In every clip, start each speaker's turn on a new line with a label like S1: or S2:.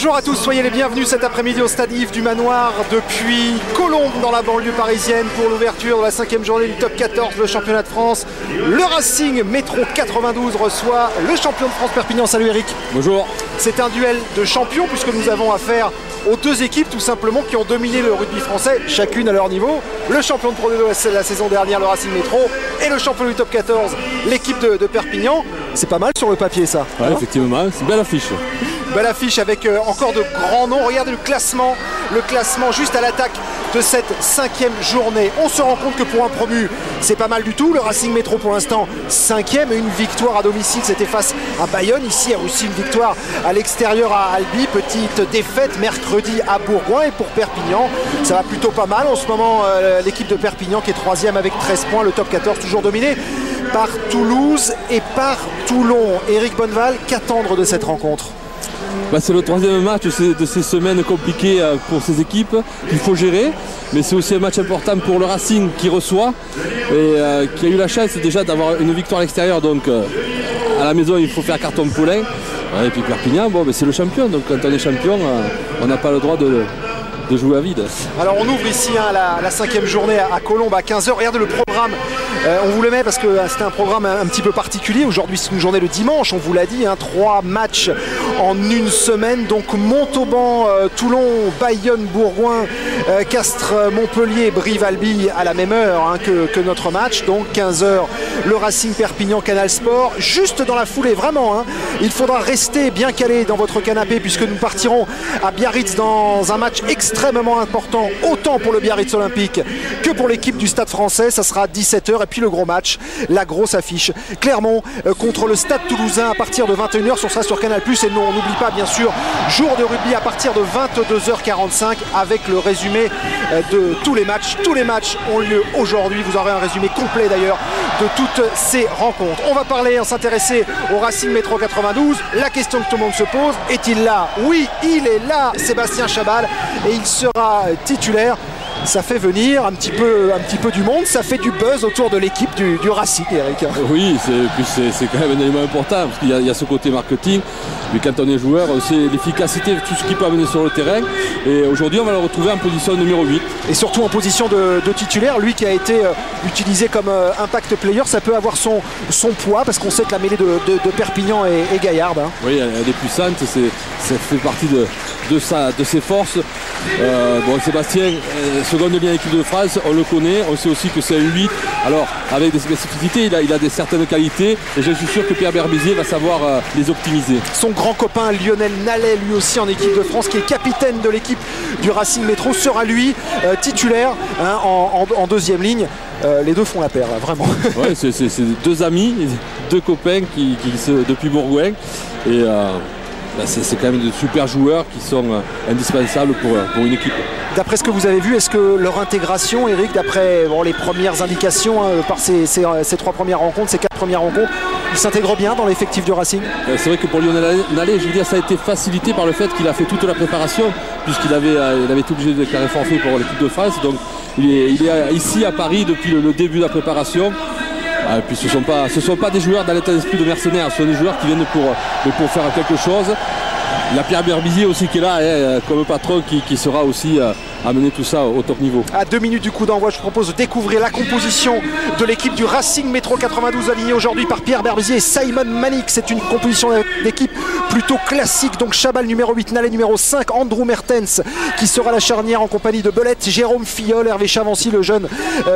S1: Bonjour à tous, soyez les bienvenus cet après-midi au stade Yves du Manoir depuis Colombes dans la banlieue parisienne pour l'ouverture de la 5e journée du top 14, le championnat de France. Le Racing Métro 92 reçoit le champion de France Perpignan. Salut Eric.
S2: Bonjour.
S1: C'est un duel de champions puisque nous avons affaire aux deux équipes tout simplement qui ont dominé le rugby français, chacune à leur niveau. Le champion de Pro D2 la saison dernière, le Racing Métro, et le champion du top 14, l'équipe de Perpignan. C'est pas mal sur le papier ça.
S2: Ouais, hein, effectivement, c'est une belle affiche.
S1: Belle affiche avec encore de grands noms. Regardez le classement juste à l'attaque de cette 5e journée. On se rend compte que pour un promu, c'est pas mal du tout. Le Racing Métro pour l'instant 5e, une victoire à domicile, c'était face à Bayonne. Ici, il y a aussi une victoire à l'extérieur à Albi. Petite défaite mercredi à Bourgoin. Et pour Perpignan, ça va plutôt pas mal. En ce moment, l'équipe de Perpignan qui est 3e avec 13 points. Le top 14 toujours dominé par Toulouse et par Toulon. Éric Bonneval, qu'attendre de cette rencontre ?
S2: C'est le troisième match de ces semaines compliquées pour ces équipes qu'il faut gérer, mais c'est aussi un match important pour le Racing qui reçoit et qui a eu la chance déjà d'avoir une victoire à l'extérieur, donc à la maison il faut faire carton plein. Et puis Perpignan, c'est le champion, donc quand on est champion, on n'a pas le droit de jouer à vide.
S1: Alors on ouvre ici la 5e journée à Colombes à 15h. Regardez le programme, on vous le met parce que c'était un programme un petit peu particulier. Aujourd'hui c'est une journée le dimanche, on vous l'a dit, 3 matchs en une semaine. Donc Montauban, Toulon, Bayonne, Bourgoin, Castres, Montpellier, Brive, Albi à la même heure que notre match. Donc 15h, le Racing Perpignan, Canal Sport. Juste dans la foulée, vraiment, il faudra rester bien calé dans votre canapé puisque nous partirons à Biarritz dans un match extrêmement important, autant pour le Biarritz Olympique que pour l'équipe du Stade Français. Ça sera à 17h et puis le gros match, la grosse affiche, Clermont contre le Stade Toulousain à partir de 21h. Ce sera sur Canal+. Et non, on n'oublie pas bien sûr, jour de rugby à partir de 22h45 avec le résumé de tous les matchs. Tous les matchs ont lieu aujourd'hui. Vous aurez un résumé complet d'ailleurs de toutes ces rencontres. On va s'intéresser au Racing Métro 92. La question que tout le monde se pose, est-il là? Oui, il est là, Sébastien Chabal, et il sera titulaire. Ça fait venir un petit peu du monde, ça fait du buzz autour de l'équipe du Racing, Eric.
S2: Oui, c'est quand même un élément important parce qu'il y a ce côté marketing, mais quand on est joueur, c'est l'efficacité de tout ce qu'il peut amener sur le terrain. Et aujourd'hui, on va le retrouver en position numéro 8. Et surtout en position de titulaire, lui qui a été utilisé comme impact player, ça peut avoir son poids parce qu'on sait que la mêlée de Perpignan est gaillarde. Oui, elle est puissante, ça fait partie de ses forces. Sébastien, seconde bien équipe de France, on le connaît, on sait aussi que c'est un 8, alors avec des spécificités, il a certaines qualités et je suis sûr que Pierre Berbizier va savoir les optimiser.
S1: Son grand copain Lionel Nallet, lui aussi en équipe de France, qui est capitaine de l'équipe du Racing Métro, sera lui titulaire en deuxième ligne. Les deux font la paire, là, vraiment.
S2: Ouais, c'est deux amis, deux copains qui depuis Bourgoin et c'est quand même de super joueurs qui sont indispensables pour une équipe.
S1: D'après ce que vous avez vu, est-ce que leur intégration, Eric, d'après les premières indications par ces 3 premières rencontres, ces 4 premières rencontres, ils s'intègrent bien dans l'effectif du Racing?
S2: C'est vrai que pour Lionel Nallet, je veux dire, ça a été facilité par le fait qu'il a fait toute la préparation, puisqu'il avait été obligé de déclarer forfait pour l'équipe de France. Donc il est ici à Paris depuis le début de la préparation. Et puis ce ne sont pas des joueurs dans l'état d'esprit de mercenaires, ce sont des joueurs qui viennent pour faire quelque chose. Il y a Pierre Berbizier aussi qui est là, comme patron, qui sera aussi amener tout ça au top niveau.
S1: À 2 minutes du coup d'envoi, je vous propose de découvrir la composition de l'équipe du Racing Métro 92, alignée aujourd'hui par Pierre Berbizier et Simon Manik. C'est une composition d'équipe plutôt classique. Donc Chabal numéro 8, Nallet numéro 5, Andrew Mertens qui sera la charnière en compagnie de Belette, Jérôme Fillol, Hervé Chavancy, le jeune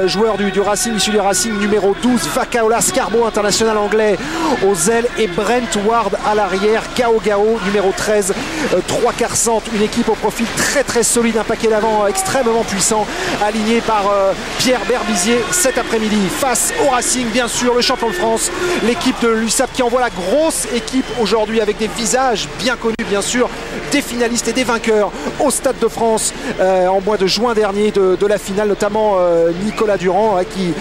S1: joueur du Racing, issu du Racing, numéro 12, Vakaola Scarbo, international anglais aux ailes, et Brent Ward à l'arrière, Gao Gao numéro 13, 3 quarts centre, une équipe au profil très solide, un paquet d'avant extrêmement puissant, aligné par Pierre Berbizier cet après-midi face au Racing, bien sûr, le champion de France, l'équipe de l'USAP qui envoie la grosse équipe aujourd'hui avec des visages bien connus, bien sûr, des finalistes et des vainqueurs au Stade de France en mois de juin dernier de la finale, notamment Nicolas Durand qui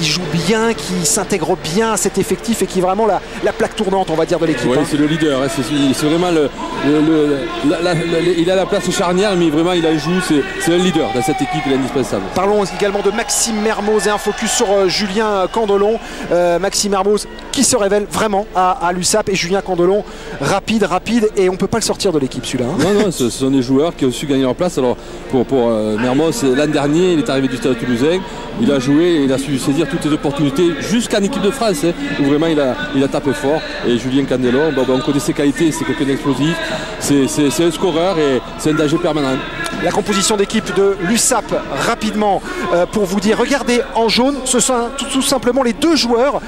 S1: joue bien, qui s'intègre bien à cet effectif et qui est vraiment la plaque tournante, on va dire, de l'équipe.
S2: Oui, c'est le leader, c'est vraiment il a la place charnière, mais vraiment il a joué, c'est un leader dans cette équipe, il est indispensable.
S1: Parlons également de Maxime Mermoz et un focus sur Julien Candelon. Maxime Mermoz qui se révèle vraiment à l'USAP, et Julien Candelon rapide et on ne peut pas le sortir de l'équipe celui-là. Hein.
S2: Non, ce sont des joueurs qui ont su gagner leur place. Alors pour Mermoz, l'an dernier, il est arrivé du Stade Toulousain, il a joué, il a su saisir toutes les opportunités jusqu'en équipe de France, hein, où vraiment il a tapé fort. Et Julien Candelon, on connaît ses qualités, c'est quelqu'un d'explosif, c'est un scoreur et c'est un danger permanent.
S1: La composition d'équipe de l'USAP, rapidement, pour vous dire, regardez en jaune, ce sont tout simplement les 2 joueurs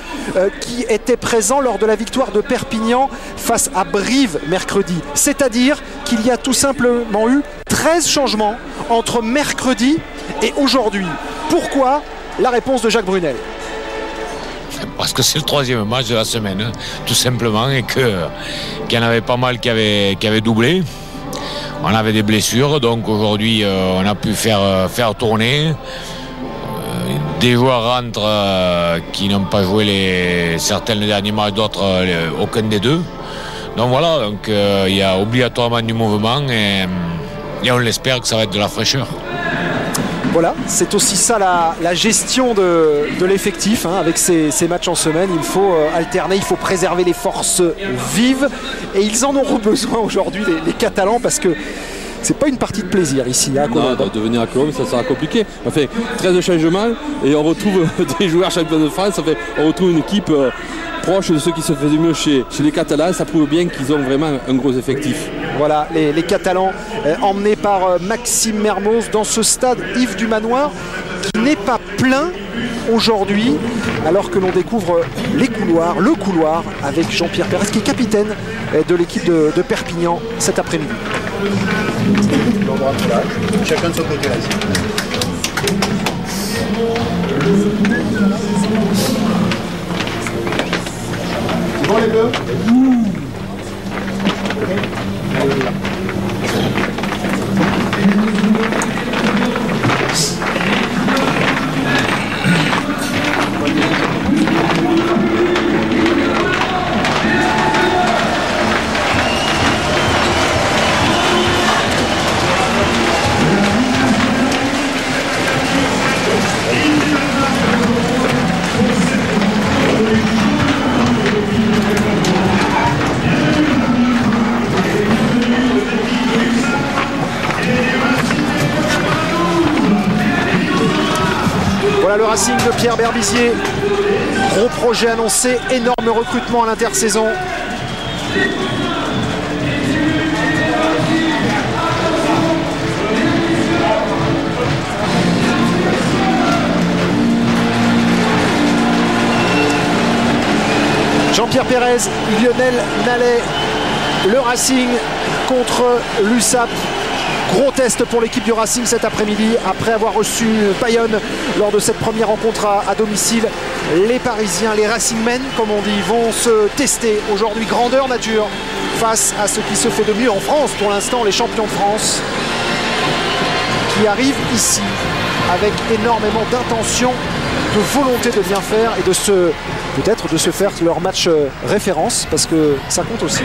S1: qui étaient présents lors de la victoire de Perpignan face à Brive mercredi. C'est-à-dire qu'il y a tout simplement eu 13 changements entre mercredi et aujourd'hui. Pourquoi? La réponse de Jacques Brunel.
S3: Parce que c'est le 3e match de la semaine, hein, tout simplement, et qu'il y en avait pas mal qui avaient doublé. On avait des blessures, donc aujourd'hui on a pu faire tourner. Des joueurs rentrent qui n'ont pas joué certains les derniers matchs, d'autres aucun des deux. Donc voilà, il y a obligatoirement du mouvement et on l'espère que ça va être de la fraîcheur.
S1: Voilà, c'est aussi ça la gestion de l'effectif, hein, avec ces matchs en semaine. Il faut alterner, il faut préserver les forces vives et ils en auront besoin aujourd'hui, les Catalans, parce que c'est pas une partie de plaisir ici à Colombe.
S2: Non, de venir à Colombe, ça sera compliqué. Enfin, 13 changements et on retrouve des joueurs champions de France. Enfin, on retrouve une équipe proche de ceux qui se faisaient mieux chez les Catalans. Ça prouve bien qu'ils ont vraiment un gros effectif.
S1: Voilà, les Catalans emmenés par Maxime Mermoz dans ce stade Yves du Manoir qui n'est pas plein aujourd'hui, alors que l'on découvre le couloir avec Jean-Pierre Pérez qui est capitaine de l'équipe de Perpignan cet après-midi.
S4: Chacun de son côté là. C'est bon les bleus?
S1: Voilà le Racing de Pierre Berbizier. Gros projet annoncé, énorme recrutement à l'intersaison. Jean-Pierre Pérez, Lionel Nallet, le Racing contre l'USAP. Gros test pour l'équipe du Racing cet après-midi. Après avoir reçu Bayonne lors de cette première rencontre à domicile, les Parisiens, les Racingmen, comme on dit, vont se tester aujourd'hui grandeur nature face à ce qui se fait de mieux en France pour l'instant, les champions de France, qui arrivent ici avec énormément d'intention, de volonté de bien faire et peut-être de se faire leur match référence, parce que ça compte aussi.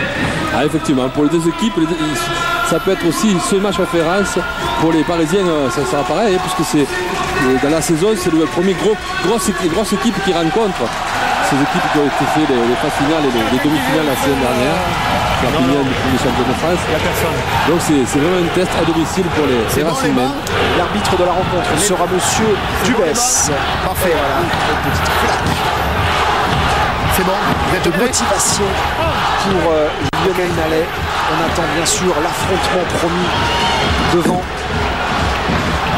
S2: Ah, effectivement, pour les 2 équipes, ça peut être aussi ce match référence. Pour les Parisiens, ça sera pareil, hein, puisque c'est dans la saison, c'est le premier grosse équipe qui rencontre ces équipes qui ont été fait les phases finales et les demi-finales la saison dernière. Perpignan, du premier champion de France.
S4: Il n'y a personne.
S2: Donc c'est vraiment un test à domicile pour les Racingmen.
S1: L'arbitre de la rencontre sera Monsieur Dubès.
S4: Parfait, voilà. Une petite claque. C'est bon, vous êtes
S1: De
S4: prêts?
S1: motivation pour Lionel Nallet. On attend bien sûr l'affrontement promis devant.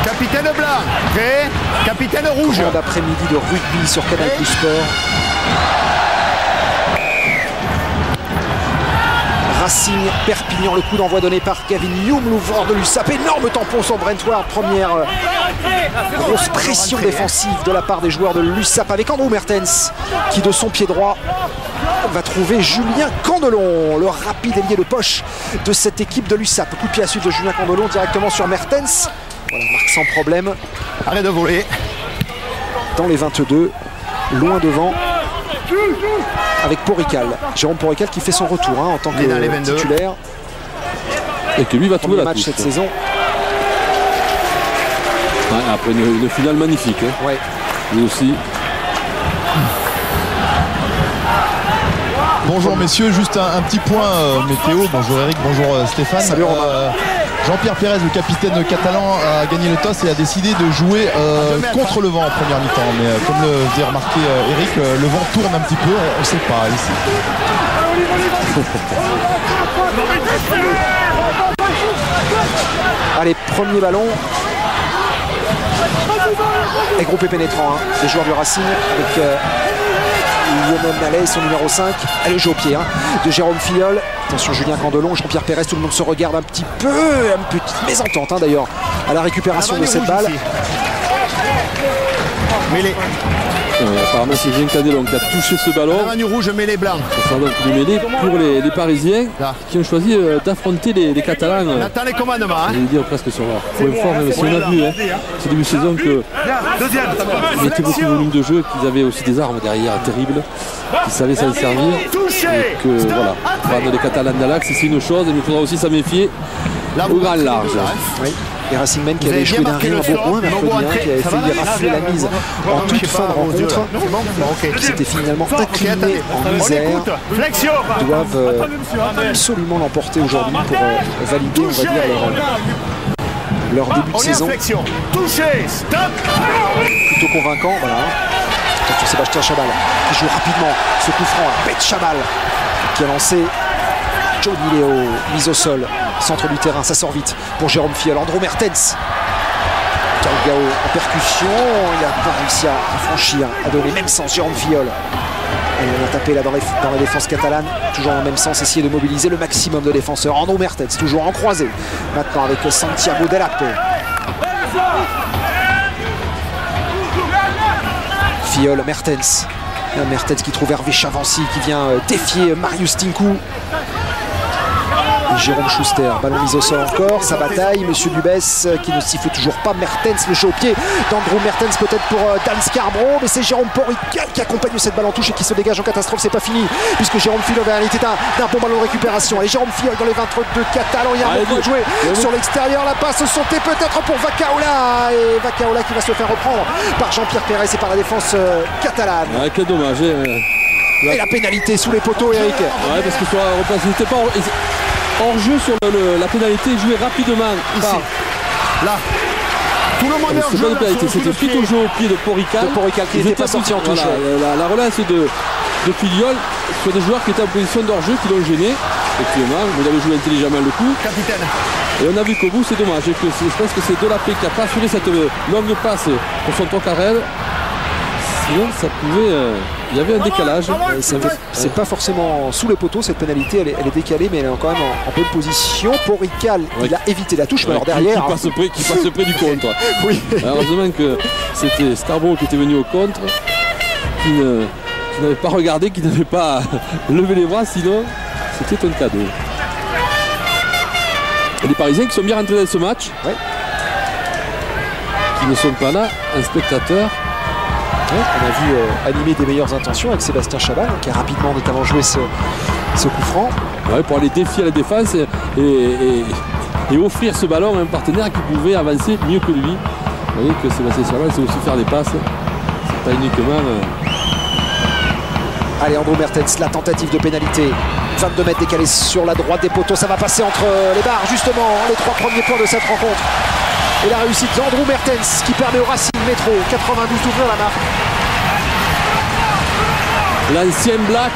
S4: Capitaine blanc, prêt? Capitaine rouge.
S1: Grande après-midi de rugby sur Canal+ Sport. Racing Perpignan, le coup d'envoi donné par Gavin Hume, l'ouvreur de l'USAP. Énorme tampon sur Brent Ward. Première grosse pression défensive de la part des joueurs de l'USAP avec Andrew Mertens qui de son pied droit va trouver Julien Candelon, le rapide ailier de poche de cette équipe de l'USAP. Coup de pied à suite de Julien Candelon directement sur Mertens. Voilà, marque sans problème.
S4: Arrête de voler.
S1: Dans les 22, loin devant, avec Porical. Jérôme Porical qui fait son retour hein, en tant que titulaire.
S2: Et que lui va trouver la
S1: match
S2: touche
S1: cette saison.
S2: Ouais, après une finale magnifique. Hein.
S1: Ouais.
S2: Lui aussi.
S4: Bonjour messieurs, juste un petit point météo. Bonjour Eric, bonjour Stéphane.
S1: Salut Romain.
S4: Jean-Pierre Pérez, le capitaine catalan, a gagné le toss et a décidé de jouer contre le vent en première mi-temps. Mais comme le faisait remarquer Eric, le vent tourne un petit peu, on ne sait pas ici.
S1: Allez, premier ballon. Et groupé pénétrant, hein, les joueurs du Racing avec Lionel Nallet, son numéro 5. Allez, jeu au pied de Jérôme Filleul. Attention, Julien Candelon, Jean-Pierre Pérez, tout le monde se regarde un petit peu. Une petite mésentente d'ailleurs à la récupération de cette balle.
S4: Mêlée.
S2: Apparemment, c'est Julien Candelon qui a touché ce ballon.
S4: La rouge, mêlée blanc.
S2: Ça sera donc une mêlée pour les Parisiens qui ont choisi d'affronter les Catalans.
S4: On attend les commandements.
S2: Je vais dire presque sur leur point fort, même si on a vu ce début de saison qu'ils mettaient beaucoup de volume de jeu, qu'ils avaient aussi des armes derrière terribles, qu'ils savaient s'en servir. Et que voilà, prendre les Catalans d'Alax, c'est une chose, mais il faudra aussi s'en méfier au grand large.
S1: Oui. Les Racingmen qui avaient joué d'un rien à Bourgoin mercredi, qui avaient failli rafler la mise en toute fin de rencontre, qui s'étaient finalement inclinés en misère, doivent absolument l'emporter aujourd'hui pour valider, on va dire, leur début de saison. Plutôt convaincant, voilà. Attention, Sébastien Chabal qui joue rapidement ce coup franc, Bête Chabal qui a lancé Johnny Léo, mise au sol, centre du terrain, ça sort vite pour Jérôme Filleul. Andrew Mertens, Calgao en percussion, il n'a pas réussi à franchir, à donner même sens Jérôme Filleul. Et on a tapé là dans la défense catalane, toujours dans le même sens, essayer de mobiliser le maximum de défenseurs. Andrew Mertens, toujours en croisé, maintenant avec Santiago Delape. Filleul, Mertens. Mertens qui trouve Hervé Chavancy qui vient défier Marius Tinkou. Jérôme Schuster, ballon mis au sol encore, sa bataille, Monsieur Dubès qui ne siffle toujours pas. Mertens, le jeu au pied d'Andrew Mertens peut-être pour Dan Scarborough, mais c'est Jérôme Porical qui accompagne cette balle en touche et qui se dégage en catastrophe. C'est pas fini puisque Jérôme Filleul en réalité d'un bon ballon de récupération. Allez, Jérôme Filleul dans les 22 catalans, il y a un bon joué sur l'extérieur, la passe sautée peut-être pour Vacaola, et Vacaola qui va se faire reprendre par Jean-Pierre Pérez et par la défense catalane.
S2: Ouais, quel dommage.
S1: Et la pénalité sous les poteaux, Eric.
S2: Ouais, parce que sur la repasse, il n'était pas hors-jeu sur la pénalité jouée rapidement ici.
S4: Là. Tout le monde est en jeu.
S2: C'était suite au jeu au pied de Porical.
S1: Qui n'était pas sorti en touche.
S2: Voilà, la relance de Filleul sur des joueurs qui étaient en position d'hors-jeu qui l'ont gêné. Effectivement, vous avez joué intelligemment le coup.
S4: Capitaine.
S2: Et on a vu qu'au bout, c'est dommage. Et que je pense que c'est Delape qui n'a pas assuré cette longue passe pour son Tocarel. Sinon, ça pouvait. Il y avait un décalage.
S1: C'est pas forcément sous les poteaux cette pénalité, elle est décalée, mais elle est quand même en bonne position. Porical, il a évité la touche, mais alors derrière.
S2: Qui passe près du contre.
S1: Oui.
S2: Heureusement que c'était Scarborough qui était venu au contre, qui n'avait pas regardé, qui n'avait pas levé les bras, sinon c'était un cadeau. Et les Parisiens qui sont bien rentrés dans ce match, qui ne sont pas là, un spectateur.
S1: On a vu animer des meilleures intentions avec Sébastien Chabal qui a rapidement notamment joué ce coup franc.
S2: Ouais, pour aller défier la défense et offrir ce ballon à un partenaire qui pouvait avancer mieux que lui. Vous voyez que Sébastien Chabal c'est aussi faire des passes. C'est pas uniquement...
S1: Allez, Andrew Mertens, la tentative de pénalité. 22 mètres décalés sur la droite des poteaux. Ça va passer entre les barres, justement, les 3 premiers points de cette rencontre. Et la réussite d'Andrew Mertens qui permet au Racing Métro 92 d'ouvrir la marque.
S2: L'ancien Black.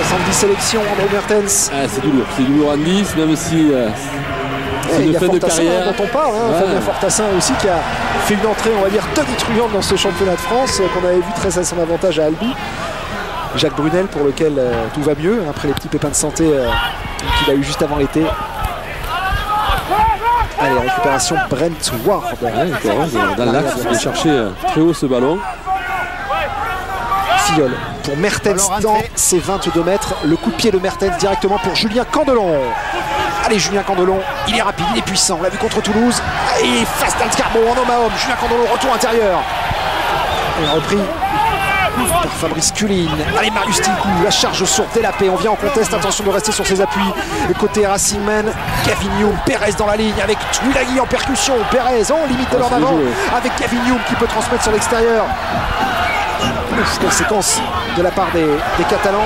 S1: 70 sélections, Andrew Mertens.
S2: C'est du lourd. C'est du lourd en 10, même si c'est une fin de carrière.
S1: Dont on parle, Fabien Fortassin aussi qui a fait une entrée, on va dire, tonitruante dans ce championnat de France qu'on avait vu très à son avantage à Albi. Jacques Brunel pour lequel tout va mieux après les petits pépins de santé qu'il a eu juste avant l'été. Allez, récupération Brent Ward.
S2: Dans l'axe, il va chercher très haut ce ballon.
S1: Filleul pour Mertens dans ses 22 mètres. Le coup de pied de Mertens directement pour Julien Candelon. Allez, Julien Candelon, il est rapide, il est puissant. On l'a vu contre Toulouse. Et face d'un Scarborough en homme à homme. Julien Candelon, retour intérieur. Et repris par Fabrice Culline. Allez, Marius Tinkou, la charge sur Delape. On vient en contest, attention de rester sur ses appuis. Le côté Racingmen, Gavin Youm, Pérez dans la ligne avec Twilaghi en percussion. Pérez en limite de l'en avant avec Gavin Youm qui peut transmettre sur l'extérieur. Quelle séquence de la part des Catalans.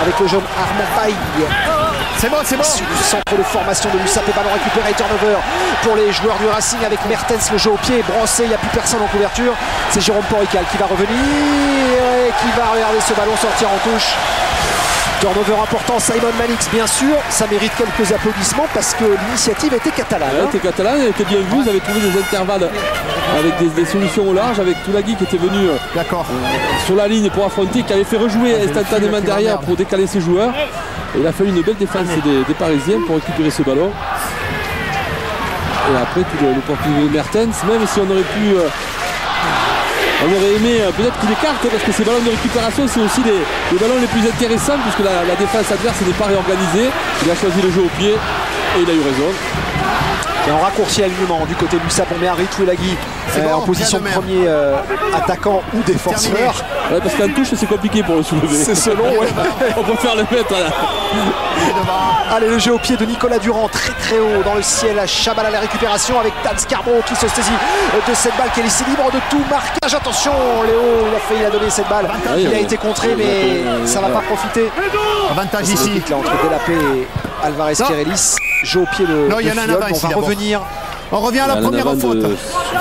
S1: avec le jeune Armand Baille.
S4: C'est bon, c'est bon.
S1: Centre de formation de l'USAP et ballon récupéré, turnover pour les joueurs du Racing avec Mertens, le jeu au pied, brossé, il n'y a plus personne en couverture. C'est Jérôme Porical qui va revenir et qui va regarder ce ballon sortir en touche. Turnover important, Simon Manix, bien sûr, ça mérite quelques applaudissements parce que l'initiative était catalane.
S2: Elle était catalane, elle était bien vue, ils avaient trouvé des intervalles avec des solutions au large, avec Toulagui qui était venu sur la ligne pour affronter, qui avait fait rejouer instantanément derrière pour décaler ses joueurs. Et il a fallu une belle défense des Parisiens pour récupérer ce ballon. Et après, tout l'opportunité de Mertens, même si on aurait pu... on aurait aimé peut-être qu'il écarte, parce que ces ballons de récupération, c'est aussi les ballons les plus intéressants, puisque la défense adverse n'est pas réorganisée. Il a choisi le jeu au pied et il a eu raison.
S1: Et en raccourci alignement du côté de l'USAP, on met Harry Touelagui en position de premier attaquant ou défenseur.
S2: Ouais, parce qu'en touche c'est compliqué pour le soulever.
S1: C'est selon, ouais.
S2: On peut faire le mettre là.
S1: Allez, le jeu au pied de Nicolas Durand, très très haut dans le ciel. Chabal à la récupération avec Dan Scarborough qui se saisit de cette balle, qui est laissée libre de tout marquage. Attention, Léo, il a donné cette balle. Il a été contré, mais ça ne va pas profiter.
S4: Avantage ici.
S1: Là, entre Delapé et Alvarez Kérélis. Jeu au pied de Filleul. On va revenir.
S4: On revient à la première faute.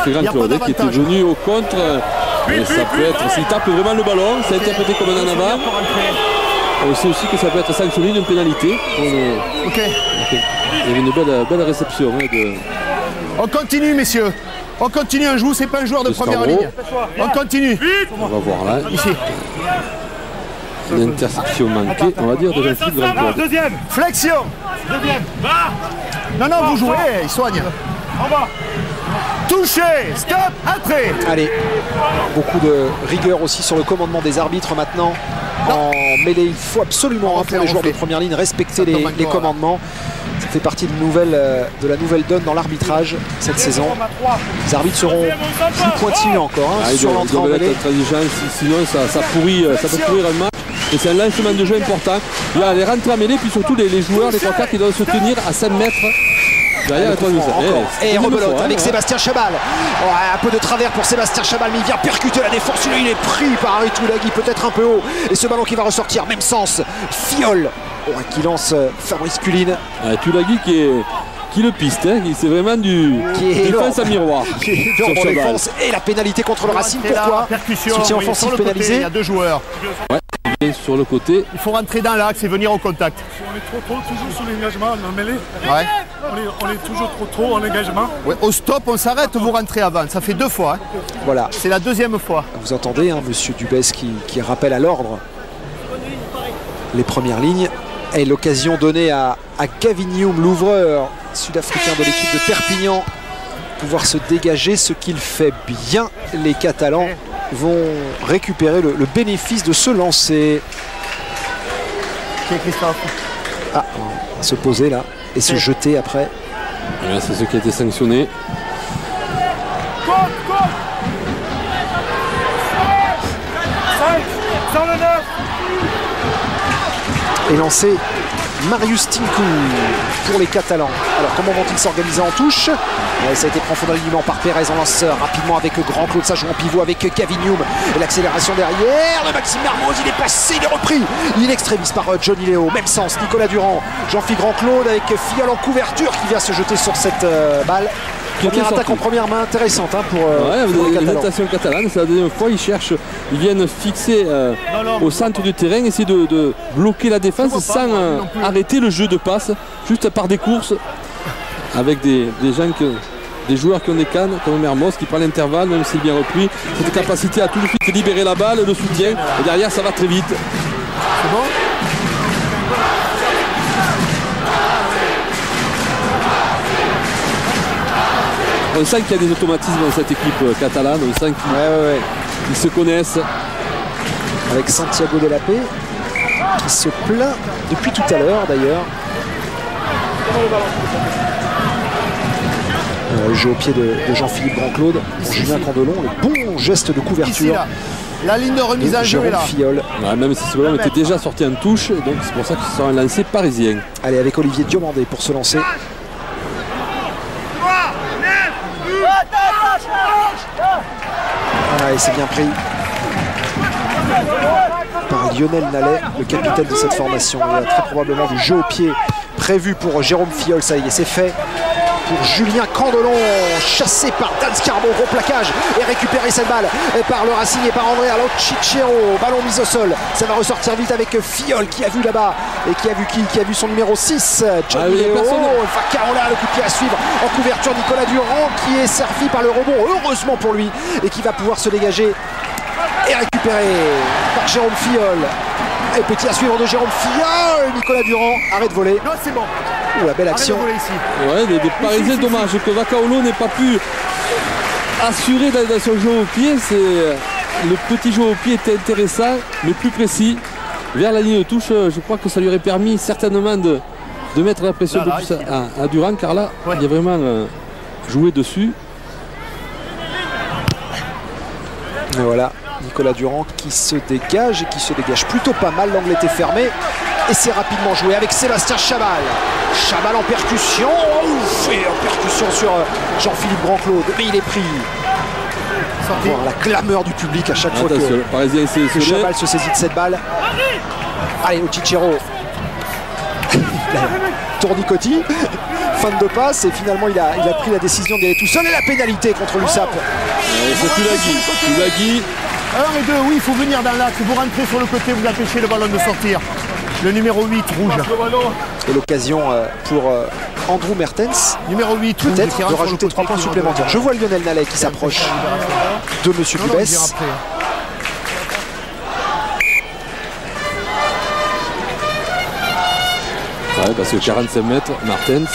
S2: Ferran Claudet qui était venu au contre. Et ça peut être, s'il tape vraiment le ballon, c'est interprété comme un en avant. On sait aussi que ça peut être sanctionné d'une pénalité.
S4: Ok.
S2: Il y avait une belle réception.
S4: On continue, messieurs. On continue, un joueur, c'est pas un joueur de première ligne. On continue.
S2: On va voir là.
S4: Ici.
S2: L'interception manquée, on va dire, de Jean-Philippe Grand-Claude.
S5: Deuxième.
S4: Flexion.
S5: Deuxième. Va.
S4: Non, vous jouez, il soigne.
S5: En bas.
S4: Touché, stop, entrée.
S1: Allez, beaucoup de rigueur aussi sur le commandement des arbitres maintenant. En mêlée, il faut absolument pour les joueurs de première ligne respecter les commandements. Ça fait partie de la nouvelle donne dans l'arbitrage cette saison. Les arbitres seront plus pointilleux encore sur l'entrée en mêlée.
S2: Sinon ça peut pourrir un match. Et c'est un lancement de jeu important. Il y a les rentrées en mêlée, puis surtout les joueurs, les trois quarts qui doivent se tenir à 5 mètres. Derrière,
S1: et rebelote avec Sébastien Chabal. Un peu de travers pour Sébastien Chabal, mais il vient percuter la défense. Lui, il est pris par Harry Touelagui, peut-être un peu haut. Et ce ballon qui va ressortir, même sens. Filleul qui lance Fabrice Culine.
S2: Touelagui qui le piste, c'est vraiment du défense à miroir.
S1: Sur défense et la pénalité contre le Racing. Pourquoi? Soutien offensif pénalisé.
S4: Il y a 2 joueurs.
S2: Ouais, sur le côté.
S4: Il faut rentrer dans l'axe et venir au contact.
S5: On est trop toujours sur l'engagement en mêlée.
S4: Ouais.
S5: On est toujours trop en engagement.
S4: Ouais, au stop, on s'arrête, vous rentrez avant. Ça fait 2 fois.
S1: Voilà.
S4: C'est la 2e fois.
S1: Vous entendez, monsieur Dubès qui rappelle à l'ordre les premières lignes. Et l'occasion donnée à Gavinium, l'ouvreur sud-africain de l'équipe de Perpignan, pouvoir se dégager, ce qu'il fait bien. Les Catalans vont récupérer le bénéfice de ce lancer.
S4: Ok, Christophe.
S1: Ah, on va se poser là et se jeter après.
S2: Voilà, c'est ce qui a été sanctionné.
S1: Et lancé Marius Tinku pour les Catalans. Alors comment vont-ils s'organiser en touche? Ça a été pris en fond d'alignement par Pérez en lanceur. Rapidement avec Grand-Claude, ça joue en pivot avec Gavinium. Et l'accélération derrière. Le Maxime Mermoz, il est passé, il est repris. Il est extrémiste par Johnny Léo. Même sens, Nicolas Durand. Jean-Philippe Grand-Claude avec Filleul en couverture qui vient se jeter sur cette balle. Première attaque en première main intéressante pour les
S2: Catalans. Catalane, c'est la deuxième fois, ils viennent fixer au centre du terrain, essayer de bloquer la défense sans arrêter le jeu de passe, juste par des courses avec des joueurs qui ont des cannes, comme Mermoz qui prend l'intervalle, même s'il est bien repris, cette capacité à tout de suite libérer la balle, le soutien, et derrière ça va très vite.
S4: C'est bon?
S2: On sent qu'il y a des automatismes dans cette équipe catalane, on sent qu'ils se connaissent.
S1: Avec Santiago Delapé qui se plaint depuis tout à l'heure d'ailleurs. Le jeu au pied de Jean-Philippe Grand-Claude pour Julien Candelon, le bon geste de couverture.
S4: Ici, là. La ligne de remise à jeu est là.
S1: Filleul.
S2: Ouais, même si ce ballon était déjà sorti en touche, donc c'est pour ça que ce sera un lancer parisien.
S1: Allez, avec Olivier Diomandé pour se lancer. Ah, et c'est bien pris par Lionel Nallet, le capitaine de cette formation. Il y a très probablement du jeu au pied prévu pour Jérôme Filleul. Ça y est, c'est fait. Pour Julien Candelon, chassé par Dan Scarbo, gros plaquage et récupéré cette balle par le Racing et par André Alochichero, ballon mis au sol. Ça va ressortir vite avec Filleul qui a vu là-bas et qui a vu qui a vu son numéro 6, John Léo. Carola, le coup de pied à suivre en couverture, Nicolas Durand qui est servi par le rebond, heureusement pour lui, et qui va pouvoir se dégager et récupéré par Jérôme Filleul. Et petit à suivre de Jérôme Filleul, Nicolas Durand, arrêt de voler.
S5: Non, c'est bon.
S1: La belle action.
S2: Ouais, des Parisiens, dommage que Vakaolo n'ait pas pu assurer dans son jeu au pied. Le petit jeu au pied était intéressant, mais plus précis. Vers la ligne de touche, je crois que ça lui aurait permis certainement de mettre la pression de plus à Durand, car là, il a vraiment joué dessus.
S1: Et voilà, Nicolas Durand qui se dégage et qui se dégage plutôt pas mal. L'angle était fermé et c'est rapidement joué avec Sébastien Chabal. Chabal en percussion, ouf, et en percussion sur Jean-Philippe Grand-Claude, mais il est pris. Voir la clameur du public à chaque fois que Chabal se saisit de cette balle. Allez, Ochichero. Tournicotti, fin de passe, et finalement il a pris la décision d'y aller tout seul, et la pénalité contre l'USAP.
S2: C'est Tulagi.
S5: 1 et 2, oui, il faut venir dans l'axe, vous rentrez sur le côté, vous empêchez le ballon de sortir. Le numéro 8, rouge.
S1: Et l'occasion pour Andrew Mertens,
S5: numéro 8,
S1: peut-être de rajouter 3 points supplémentaires. Je vois Lionel Nallet qui s'approche de Monsieur Dubès.
S2: Ouais, parce que 45 mètres, Mertens,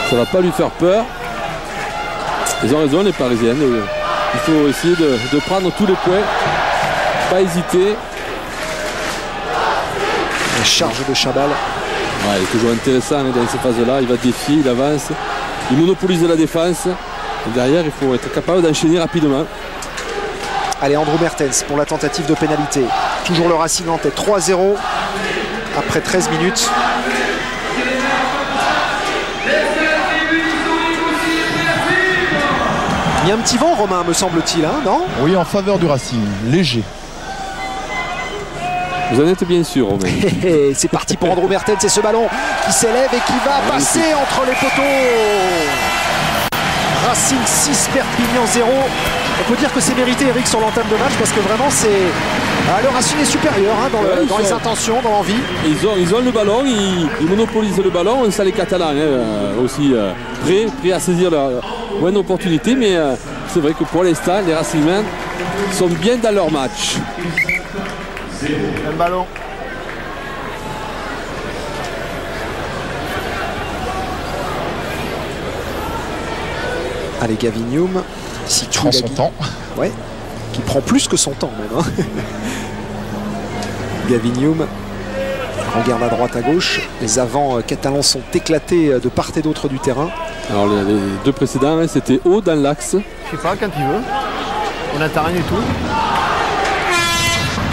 S2: ça va pas lui faire peur. Ils ont raison, les Parisiennes. Il faut essayer de prendre tous les points, pas hésiter.
S1: La charge de Chabal.
S2: Ouais, il est toujours intéressant dans ces phases-là. Il va défier, il avance, il monopolise la défense. Et derrière, il faut être capable d'enchaîner rapidement.
S1: Allez, Andrew Mertens pour la tentative de pénalité. Toujours le Racing en tête, 3-0 après 13 minutes. Il y a un petit vent, Romain, me semble-t-il, hein, non?
S4: Oui, en faveur du Racing, léger.
S2: Vous en êtes bien sûr, Romain.
S1: C'est parti pour Andrew Mertens, c'est ce ballon qui s'élève et qui va passer entre les poteaux. Racing 6, Perpignan 0. On peut dire que c'est mérité, Eric, sur l'entame de match, parce que vraiment, le Racing est supérieur hein, dans les intentions, dans l'envie.
S2: Ils ont le ballon, ils monopolisent le ballon. Ça, les Catalans aussi prêts à saisir leur bonne opportunité. Mais c'est vrai que pour l'instant, les Racingmen sont bien dans leur match.
S5: Un ballon.
S1: Allez, Gavinium.
S4: Qui prend son temps.
S1: Ouais, qui prend plus que son temps même. Hein. Gavinium regarde à droite, à gauche. Les avants catalans sont éclatés de part et d'autre du terrain.
S2: Alors les deux précédents, c'était haut dans l'axe.
S5: Je sais pas, quand il veut. On n'attend rien du tout.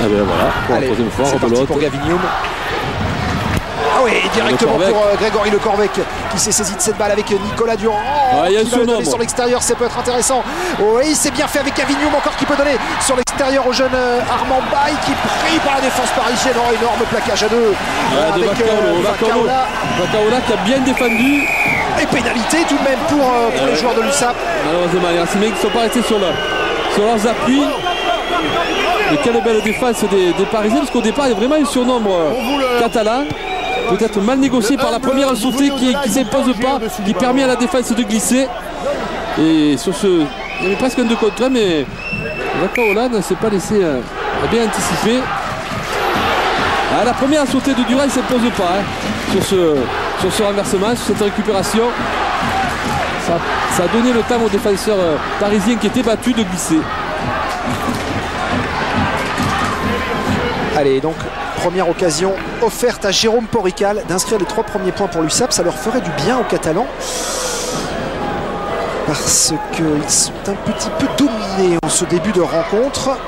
S2: Ah ben voilà, pour la troisième fois,
S1: c'est parti pour Gavinium. Ah oui, directement pour Grégory Le Corvec qui s'est saisi de cette balle avec Nicolas Durand.
S2: Il y a
S1: qui va le donner sur l'extérieur, ça peut être intéressant. Oui, c'est bien fait avec Gavinium encore qui peut donner sur l'extérieur au jeune Armand Baye qui pris par la défense parisienne. Oh, énorme plaquage à deux.
S2: Avec Vakaola qui a bien défendu.
S1: Et pénalité tout de même pour les joueurs de l'USAP.
S2: Malheureusement, les Racingmen qui ne sont pas restés sur leurs appuis. Et quelle belle défense des Parisiens, parce qu'au départ il y a vraiment un surnombre catalan, peut-être mal négocié par la première sautée qui ne s'impose pas, qui permet à la défense de glisser. Et sur ce, il y avait presque un 2 contre 1, mais Vakaola ne s'est pas laissé bien anticiper. La première sautée de Durand ne s'impose pas hein, sur ce renversement, sur cette récupération. Ça a donné le temps aux défenseurs parisiens qui étaient battus de glisser.
S1: Allez, donc première occasion offerte à Jérôme Porrical d'inscrire les 3 premiers points pour l'USAP. Ça leur ferait du bien aux Catalans parce qu'ils sont un petit peu dominés en ce début de rencontre.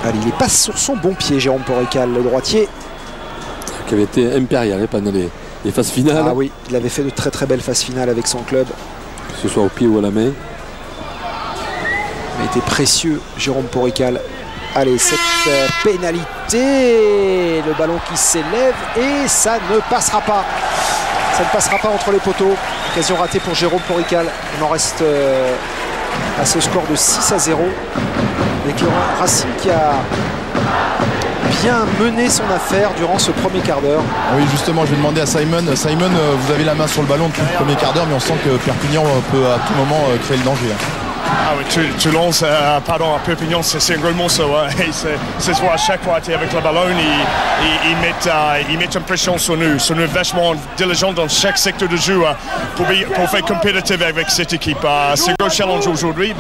S1: Allez, il passe sur son bon pied, Jérôme Porrical, le droitier.
S2: qui avait été impérial pendant les phases finales.
S1: Ah oui, il avait fait de très très belles phases finales avec son club.
S2: Que ce soit au pied ou à la main.
S1: Il a été précieux, Jérôme Porrical. Allez, cette pénalité, le ballon qui s'élève et ça ne passera pas. Ça ne passera pas entre les poteaux. Occasion ratée pour Jérôme Porrical. On en reste à ce score de 6-0. Avec le Racing qui a bien mené son affaire durant ce premier quart d'heure.
S4: Oui, justement, je vais demander à Simon. Simon, vous avez la main sur le ballon depuis le premier quart d'heure, mais on sent que Perpignan peut à tout moment créer le danger.
S6: Ah oui, Toulon, pardon, à Perpignan, c'est un gros morceau. Hein. C'est soit à chaque fois avec le ballon, ils mettent une pression sur nous. Sont vachement diligents dans chaque secteur de jeu pour faire compétitif avec cette équipe. C'est un gros challenge aujourd'hui.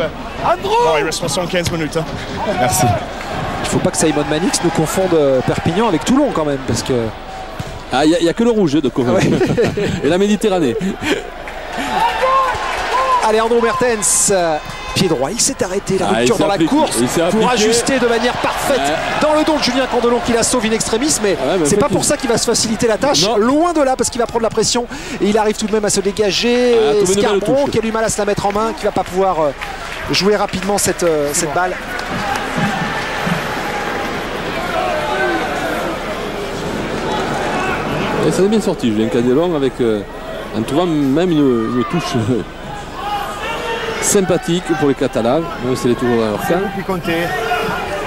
S6: Il reste 75 minutes. Hein.
S4: Merci.
S1: Il ne faut pas que Simon Manix nous confonde Perpignan avec Toulon quand même, parce que...
S2: Ah, il n'y a que le rouge de confondre. Ouais. Et la Méditerranée.
S1: Allez, Andrew Mertens, pied droit, il s'est arrêté, la rupture dans la course pour ajuster de manière parfaite dans le dos de Julien Candelon qui la sauve in extremis, mais c'est pas pour ça qu'il va se faciliter la tâche, loin de là, parce qu'il va prendre la pression et il arrive tout de même à se dégager. Scarborough qui a du mal à se la mettre en main, qui va pas pouvoir jouer rapidement cette balle.
S2: Et ça est bien sorti, Julien Candelon, avec en trouvant même une touche sympathique pour les Catalans, même si elle est toujours dans leur camp.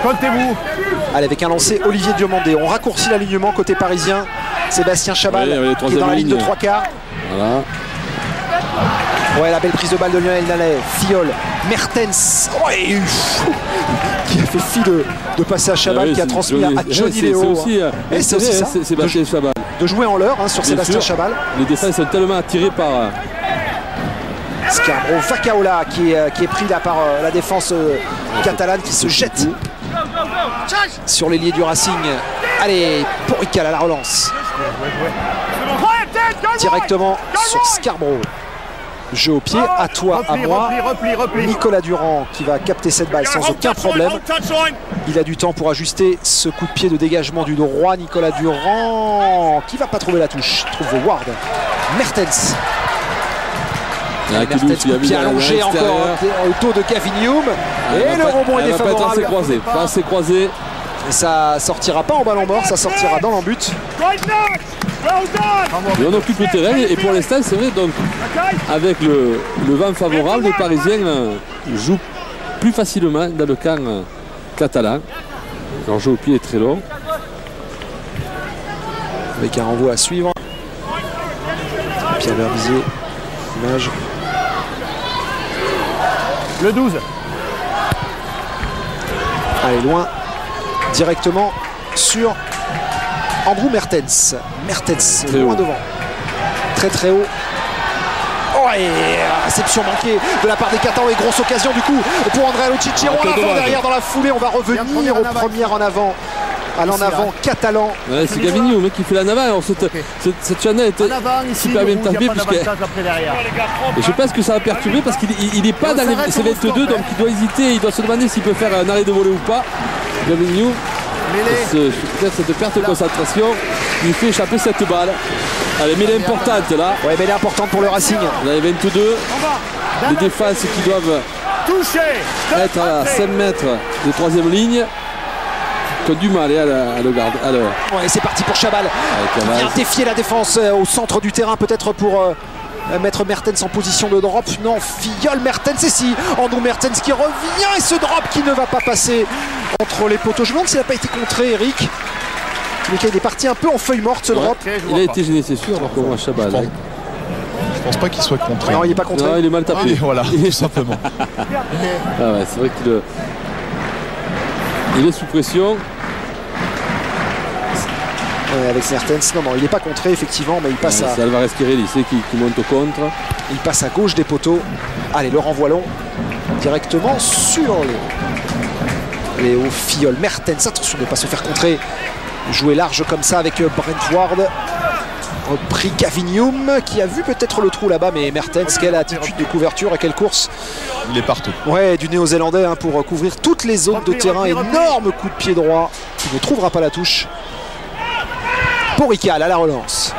S5: Comptez-vous.
S1: Allez, avec un lancé, Olivier Diomandé. On raccourcit l'alignement côté parisien. Sébastien Chabal qui est dans la ligne de 3 quarts.
S2: Voilà.
S1: Ouais, la belle prise de balle de Lionel Nallet. Fiole, Mertens, qui a fait fi de passer à Chabal, qui a transmis à Johnny Léo.
S2: C'est aussi ça, Sébastien Chabal.
S1: De jouer en l'heure sur Sébastien Chabal.
S2: Les défenses sont tellement attirées par...
S1: Scarborough, Facaola qui est pris là par la défense catalane qui se jette sur l'ailier du Racing. Allez, Porrical à la relance. Directement sur Scarborough. Jeu au pied, à toi, à moi. Nicolas Durand qui va capter cette balle sans aucun problème. Il a du temps pour ajuster ce coup de pied de dégagement du droit. Nicolas Durand qui va pas trouver la touche. Trouve Ward. Mertens. Mertens qui a allongé encore au dos de Gavin Hume. Et le rebond est défavorable.
S2: Pas assez croisé.
S1: Et ça sortira pas en ballon mort, ça sortira dans l'embut.
S2: Et on occupe le terrain et pour l'instant c'est vrai, donc avec le vent favorable, les Parisiens jouent plus facilement dans le camp catalan. Leur jeu au pied est très long.
S1: Avec un renvoi à suivre. Pierre Berbizier, image.
S5: Le 12.
S1: Allez, loin. Directement sur Andrew Mertens. Mertens, très loin devant. Très très haut. Oh, et réception manquée de la part des Catalans et grosse occasion du coup pour Andrea Lucic. En avant, derrière dans la foulée, on va revenir aux premières en avant. À l'en avant catalan.
S2: Ouais, c'est Gavin Hume qui fait la navale. Alors cette chandelle était super bien tapée. Et je pense que ça a perturbé parce qu'il n'est pas dans les 22, donc il doit hésiter, il doit se demander s'il peut faire un arrêt de volée ou pas. Gavin Hume, peut-être cette perte de concentration lui fait échapper cette balle. Allez, mais elle est importante là.
S1: Ouais, mais elle est importante pour le Racing.
S2: Dans les 22, les défenses qui doivent être à 5 mètres de troisième ligne. Du mal à le garder.
S1: Ouais, c'est parti pour Chabal. Il vient défier la défense au centre du terrain, peut-être pour mettre Mertens en position de drop. Non, Fiole Mertens, et si Andrew Mertens qui revient et ce drop qui ne va pas passer entre les poteaux. Je me demande s'il n'a pas été contré, Eric. Il est parti un peu en feuille morte ce drop.
S2: Il a été gêné, c'est sûr, alors qu'on voit Chabal.
S4: Je pense pas qu'il soit contré.
S1: Non, il n'est pas contré.
S2: Non, il est mal tapé.
S4: Voilà, tout simplement.
S2: Ah ouais, c'est vrai qu'il est sous pression.
S1: Avec Mertens, non, il n'est pas contré effectivement, mais il passe à...
S2: C'est Alvarez Quirelli qui monte au contre.
S1: Il passe à gauche des poteaux. Allez, le renvoi long directement sur les hauts Fiole. Mertens, attention de ne pas se faire contrer. Jouer large comme ça avec Brent Ward. Repris Gavin Hume qui a vu peut-être le trou là-bas, mais Mertens, quelle attitude de couverture et quelle course.
S4: Il est partout.
S1: Ouais, du néo-zélandais pour couvrir toutes les zones de terrain. Énorme coup de pied droit qui ne trouvera pas la touche. Porical à la relance.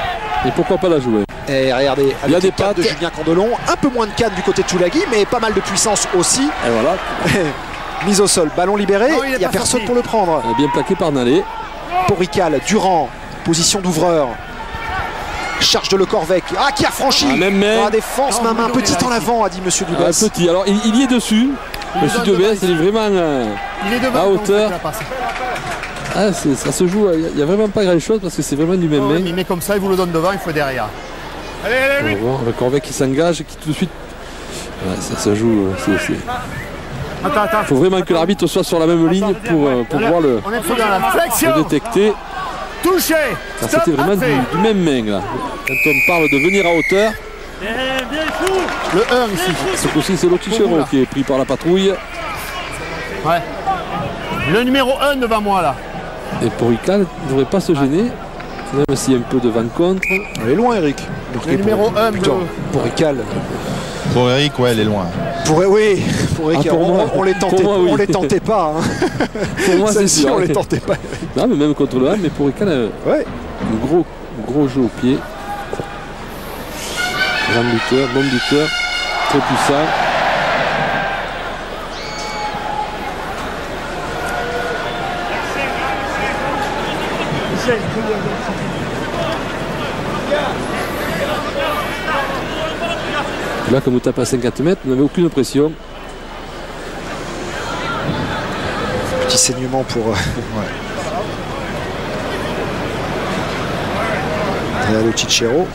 S2: Et pourquoi pas la jouer?
S1: Et regardez,
S2: il y a des
S1: pattes
S2: pattes
S1: de Julien Candelon, un peu moins de canne du côté de Choulagui, mais pas mal de puissance aussi.
S2: Et voilà.
S1: Mise au sol, ballon libéré,
S5: Non,
S1: il n'y a personne
S5: sorti
S1: pour le prendre.
S2: Bien plaqué par Nalé.
S1: Porical, Durand, position d'ouvreur. Charge de Le Corvec. Ah, qui a franchi
S2: même main.
S1: la défense,
S5: Non,
S1: main petite en avant, a dit Monsieur Dubès.
S2: Petit. Alors il y est dessus. Monsieur Dubès, il est vraiment
S5: Il est devant
S2: à hauteur.
S5: la passe.
S2: Ah, ça se joue. Il n'y a vraiment pas grand chose parce que c'est vraiment du même main.
S5: Il met comme ça, il vous le donne devant, il faut derrière.
S2: On va voir Le Corvec qui s'engage et qui tout de suite. Ouais, ça se joue.
S5: Attends.
S2: Il faut vraiment que l'arbitre soit sur la même ligne pour pouvoir le
S5: On est trop dans la flexion.
S2: détecter.
S5: Touché.
S2: C'était vraiment du même main là. Quand on parle de venir à hauteur,
S5: Le 1 ici.
S2: ce coup-ci c'est Lotichero qui est pris par la patrouille.
S5: Ouais. Le numéro 1 devant moi là.
S2: Et Porical ne devrait pas se gêner, même s'il y a un peu de vent contre.
S1: Elle est loin, Eric.
S5: Le numéro 1
S1: Porical.
S4: Pour Eric, ouais, elle est loin.
S1: Oui, pour Eric,
S2: pour moi,
S1: on les tentait,
S2: pour moi, oui.
S1: on les tentait pas. Hein.
S2: Pour moi c'est
S1: Celle-ci,
S2: sûr.
S1: on les tentait pas.
S2: Non mais même contre le 1, mais Porical
S1: Ouais.
S2: un gros jeu au pied. Grand buteur, bon buteur, très puissant. Là, comme vous tapez à 50 mètres, vous n'avez aucune pression.
S1: Petit saignement pour. Le Chichero.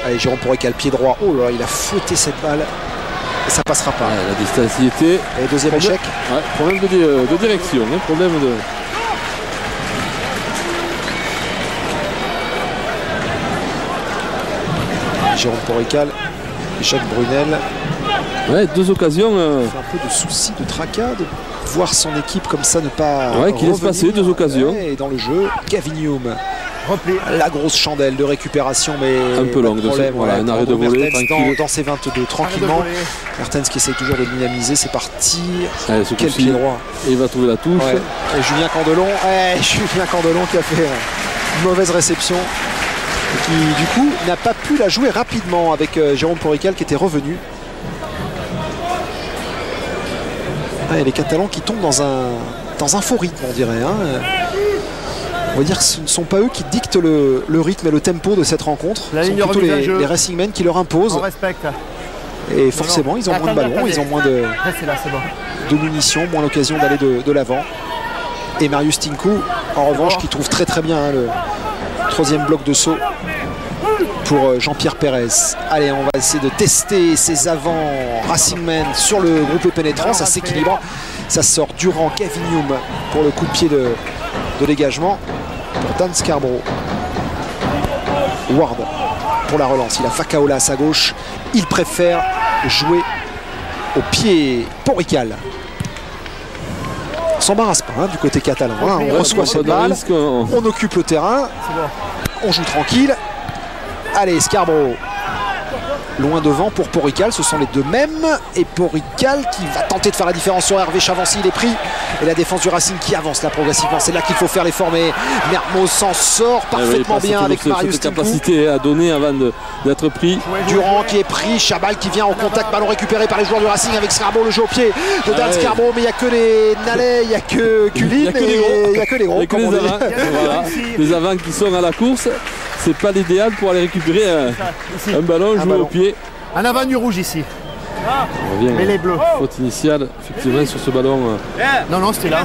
S1: Allez, Jérôme Porical, pied droit. Oh là, il a fouetté cette balle. Et ça passera pas.
S2: Ouais, la distance y était.
S1: Et deuxième échec.
S2: Ouais, problème de direction, hein, problème de.
S1: Jérôme Porical, Jacques Brunel.
S2: Ouais, deux occasions.
S1: Fait un peu de souci, de tracas, de voir son équipe comme ça ne pas.
S2: Ouais, qui laisse passer deux occasions.
S1: Ouais, et dans le jeu, Gavin Hume. La grosse chandelle de récupération, mais
S2: un peu longue, voilà, un arrêt de volée tranquille.
S1: Dans ses 22, tranquillement. Mertens qui essaye toujours de dynamiser, c'est parti.
S2: Allez,
S1: quel pied droit.
S2: Et il va trouver la touche.
S1: Ouais. Et Julien Candelon qui a fait une mauvaise réception. Et qui du coup n'a pas pu la jouer rapidement avec Jérôme Porical qui était revenu. Et les Catalans qui tombent dans un faux rythme, on dirait. Hein. On va dire que ce ne sont pas eux qui dictent le rythme et le tempo de cette rencontre. Ce sont plutôt les Racing Men qui leur imposent.
S5: On respecte.
S1: Et forcément, ils ont moins de ballons, ils ont moins de munitions, moins l'occasion d'aller de l'avant. Et Marius Tinku, en revanche, qui trouve très bien hein, le troisième bloc de saut pour Jean-Pierre Pérez. Allez, on va essayer de tester ces avants Racing Men sur le groupe pénétrant. Ça s'équilibre. Ça sort Durand, Cavinium pour le coup de pied de dégagement. Pour Dan Scarborough. Ward pour la relance. Il a Fakaola à sa gauche. Il préfère jouer au pied Porical. On s'embarrasse pas hein, du côté catalan. Hein. On reçoit cette balle. On occupe le terrain. On joue tranquille. Allez, Scarborough. Loin devant pour Porical, ce sont les deux mêmes. Et Porical qui va tenter de faire la différence sur Hervé Chavancy, il est pris. Et la défense du Racing qui avance là progressivement. C'est là qu'il faut faire l'effort, mais Mermoz s'en sort parfaitement bien avec Marius Tinku.
S2: Capacité à donner avant d'être pris.
S1: Durand qui est pris, Chabal qui vient au contact, ballon récupéré par les joueurs du Racing avec Scarborough, le jeu au pied de Dan Scarborough, mais il n'y a que les Nalais, il n'y a que Culin et il n'y a que les gros.
S2: Comme on dit. Voilà. Les avants qui sont à la course. C'est pas l'idéal pour aller récupérer un ballon joué au pied.
S5: Un avant du rouge ici.
S2: On revient.
S5: Mais les bleus.
S2: Faute initiale, effectivement, sur ce ballon.
S5: Non, c'était là.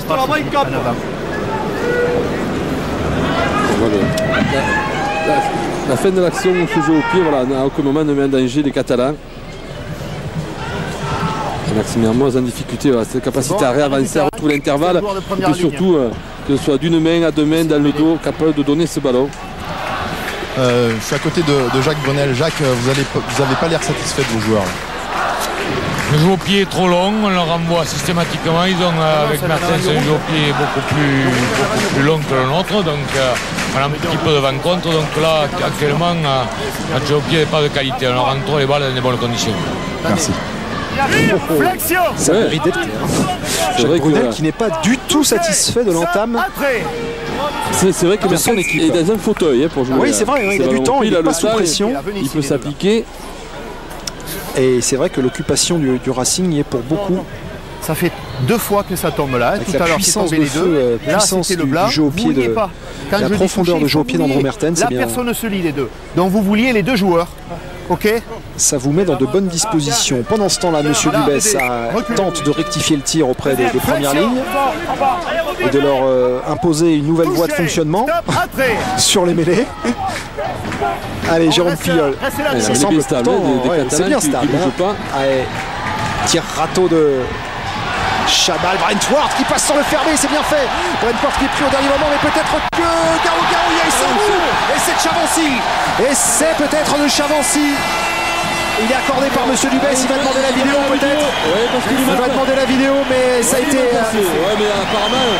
S2: La fin de l'action, on se joue au pied. Voilà, à aucun moment ne met en danger les Catalans. Maxime Mermoz en difficulté, voilà, cette capacité à réavancer, à retrouver l'intervalle. Et puis surtout, que ce soit d'une main à deux mains dans le dos, capable de donner ce ballon.
S4: Je suis à côté de Jacques Brunel. Jacques, vous n'avez pas l'air satisfait de vos joueurs.
S3: Le jeu au pied est trop long, on le renvoie systématiquement. Ils ont avec Mertens un jeu au pied beaucoup plus long que le nôtre, donc on a un petit peu de vent contre. Donc là, actuellement, notre jeu au pied n'est pas de qualité. On rentre trop les balles dans des bonnes conditions.
S4: Merci.
S5: Flexion.
S1: Ça mérite d'être clair. Jacques Brunel qui n'est pas du tout satisfait de l'entame.
S2: C'est vrai que
S1: de son
S2: Mertens
S1: équipe.
S2: est dans un fauteuil pour jouer.
S1: Oui, c'est vrai, il a du temps, il n'est pas sous pression.
S2: Il peut s'appliquer.
S1: Et c'est vrai que l'occupation du Racing y est pour beaucoup.
S5: Ça fait 2 fois que ça tombe là.
S1: Avec
S5: Tout
S1: la
S5: à l'heure,
S1: puissance
S5: c'est
S1: de
S5: tombé les
S1: feu,
S5: deux. Là,
S1: puissance
S5: c'était le
S1: du
S5: blanc.
S1: jeu au
S5: Vous
S1: pied
S5: vouliez
S1: de
S5: pas. Quand
S1: la
S5: je dis
S1: profondeur
S5: toucher,
S1: de jeu au pied
S5: vous
S1: d'Andro
S5: vouliez.
S1: Mertens,
S5: La
S1: c'est bien.
S5: personne ne se lie les deux. Donc vous vouliez les deux joueurs. Ok.
S1: Ça vous met dans de bonnes dispositions. Pendant ce temps-là, Monsieur Dubès tente de rectifier le tir auprès des premières lignes et de leur imposer une nouvelle voie de fonctionnement sur les mêlées. Allez, Jérôme Filleul. Ça semble pourtant, c'est bien stable. Allez, tir râteau de Chabal, Brentford qui passe sans le fermer, c'est bien fait. Brentford qui est pris au dernier moment, mais peut-être que Garou y a et c'est de Chavancy. Et c'est peut-être de Chavancy. Il est accordé par Monsieur Dubès, il va demander la vidéo peut-être.
S2: Oui, parce qu'il
S1: Il va demander la vidéo, mais ça a été.
S2: Ouais, mais apparemment,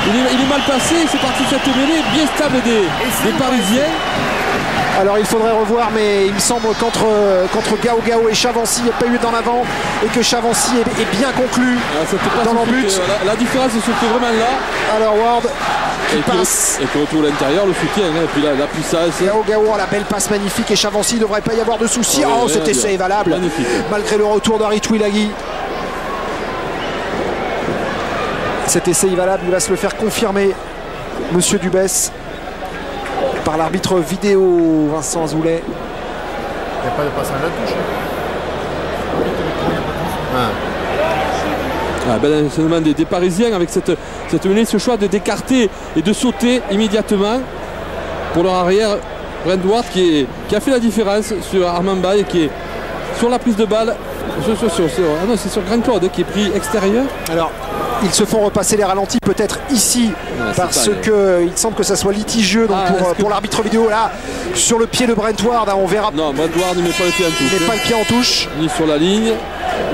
S2: il est mal passé. C'est parti de cette mêlée bien stable des Parisiens.
S1: Alors il faudrait revoir, mais il me semble qu'entre Gao et Chavancy, il n'y a pas eu d'en avant et que Chavancy est bien conclu dans l'embut.
S2: La différence se fait vraiment là.
S1: Alors Ward qui passe.
S2: Et qui retrouve l'intérieur, le soutien, et puis la puissance.
S1: Gao, la belle passe magnifique et Chavancy, il ne devrait pas y avoir de soucis. Oh, cet essai est valable.
S2: Magnifique.
S1: Malgré le retour d'Henri Twilaghi. Cet essai est valable, il va se le faire confirmer, Monsieur Dubès, par l'arbitre vidéo Vincent Azoulay.
S5: Il n'y a pas de passage à la touche.
S2: C'est le des Parisiens avec cette mêlée, ce choix d'écarter et de sauter immédiatement pour leur arrière. Brentford qui a fait la différence sur Armand Baye, qui est sur la prise de balle. C'est sur Grand Claude qui est pris extérieur.
S1: Alors, ils se font repasser les ralentis peut-être ici parce qu'il semble que ça soit litigieux donc pour l'arbitre vidéo là sur le pied de Brentford, on verra.
S2: Non, Brentford ne met pas le pied en touche.
S1: Il met pas le pied en touche.
S2: Ni sur la ligne.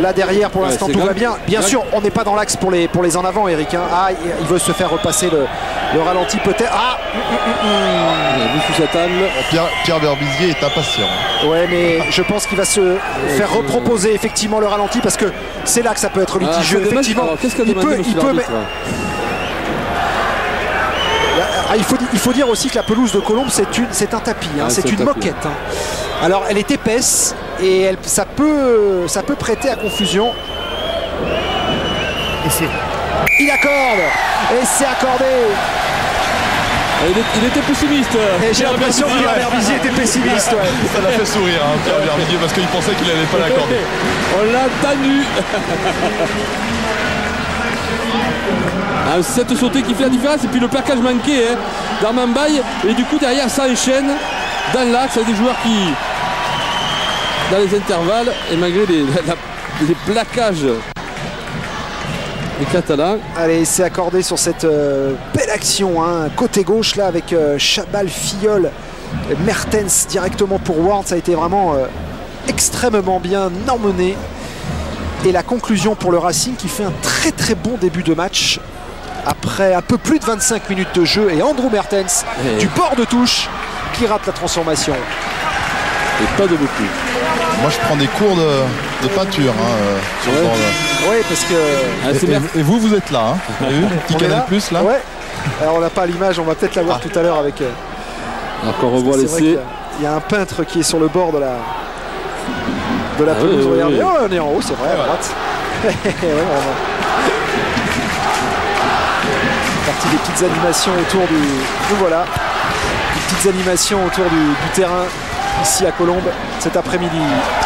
S1: Là derrière pour l'instant tout va bien. Bien sûr on n'est pas dans l'axe pour les en avant, Eric. Ah, il veut se faire repasser le ralenti peut-être. Ah
S2: sous cette angle.
S4: Pierre Berbizier est impatient.
S1: Ouais, mais je pense qu'il va se faire reproposer effectivement le ralenti parce que c'est là que ça peut être litigieux. Effectivement, il faut dire aussi que la pelouse de Colombes c'est un tapis, c'est une moquette. Alors elle est épaisse et ça peut prêter à confusion. Et il accorde et c'est accordé.
S2: Il était pessimiste.
S1: Et j'ai l'impression que Pierre Berbizier était pessimiste. Ouais.
S4: Ça l'a fait sourire, Pierre Berbizier, parce qu'il pensait qu'il n'allait pas l'accorder.
S2: On l'a tenu. Cette sautée qui fait la différence et puis le plaquage manqué d'Armand Baye. Et du coup derrière ça enchaîne dans l'axe avec des joueurs qui dans les intervalles et malgré les plaquages des Catalans.
S1: Allez, c'est accordé sur cette belle action côté gauche là avec Chabal, Filleul, Mertens directement pour Ward. Ça a été vraiment extrêmement bien emmené. Et la conclusion pour le Racing qui fait un très très bon début de match après un peu plus de 25 minutes de jeu et Andrew Mertens du bord de touche qui rate la transformation.
S2: Et pas de beaucoup.
S4: Moi je prends des cours de peinture sur le bord là.
S1: Oui, parce que...
S4: Et vous êtes là, vous avez vu, petit Canal Plus là.
S1: Ouais. Alors on n'a pas l'image, on va peut-être la voir tout à l'heure avec...
S2: Alors qu'on revoit l'essai.
S1: Il y a un peintre qui est sur le bord de la pelouse. Regardez, oh, on est en haut, c'est vrai, à droite. Partie des petites animations autour du... Nous voilà. Des petites animations autour du terrain ici à Colombes cet après-midi.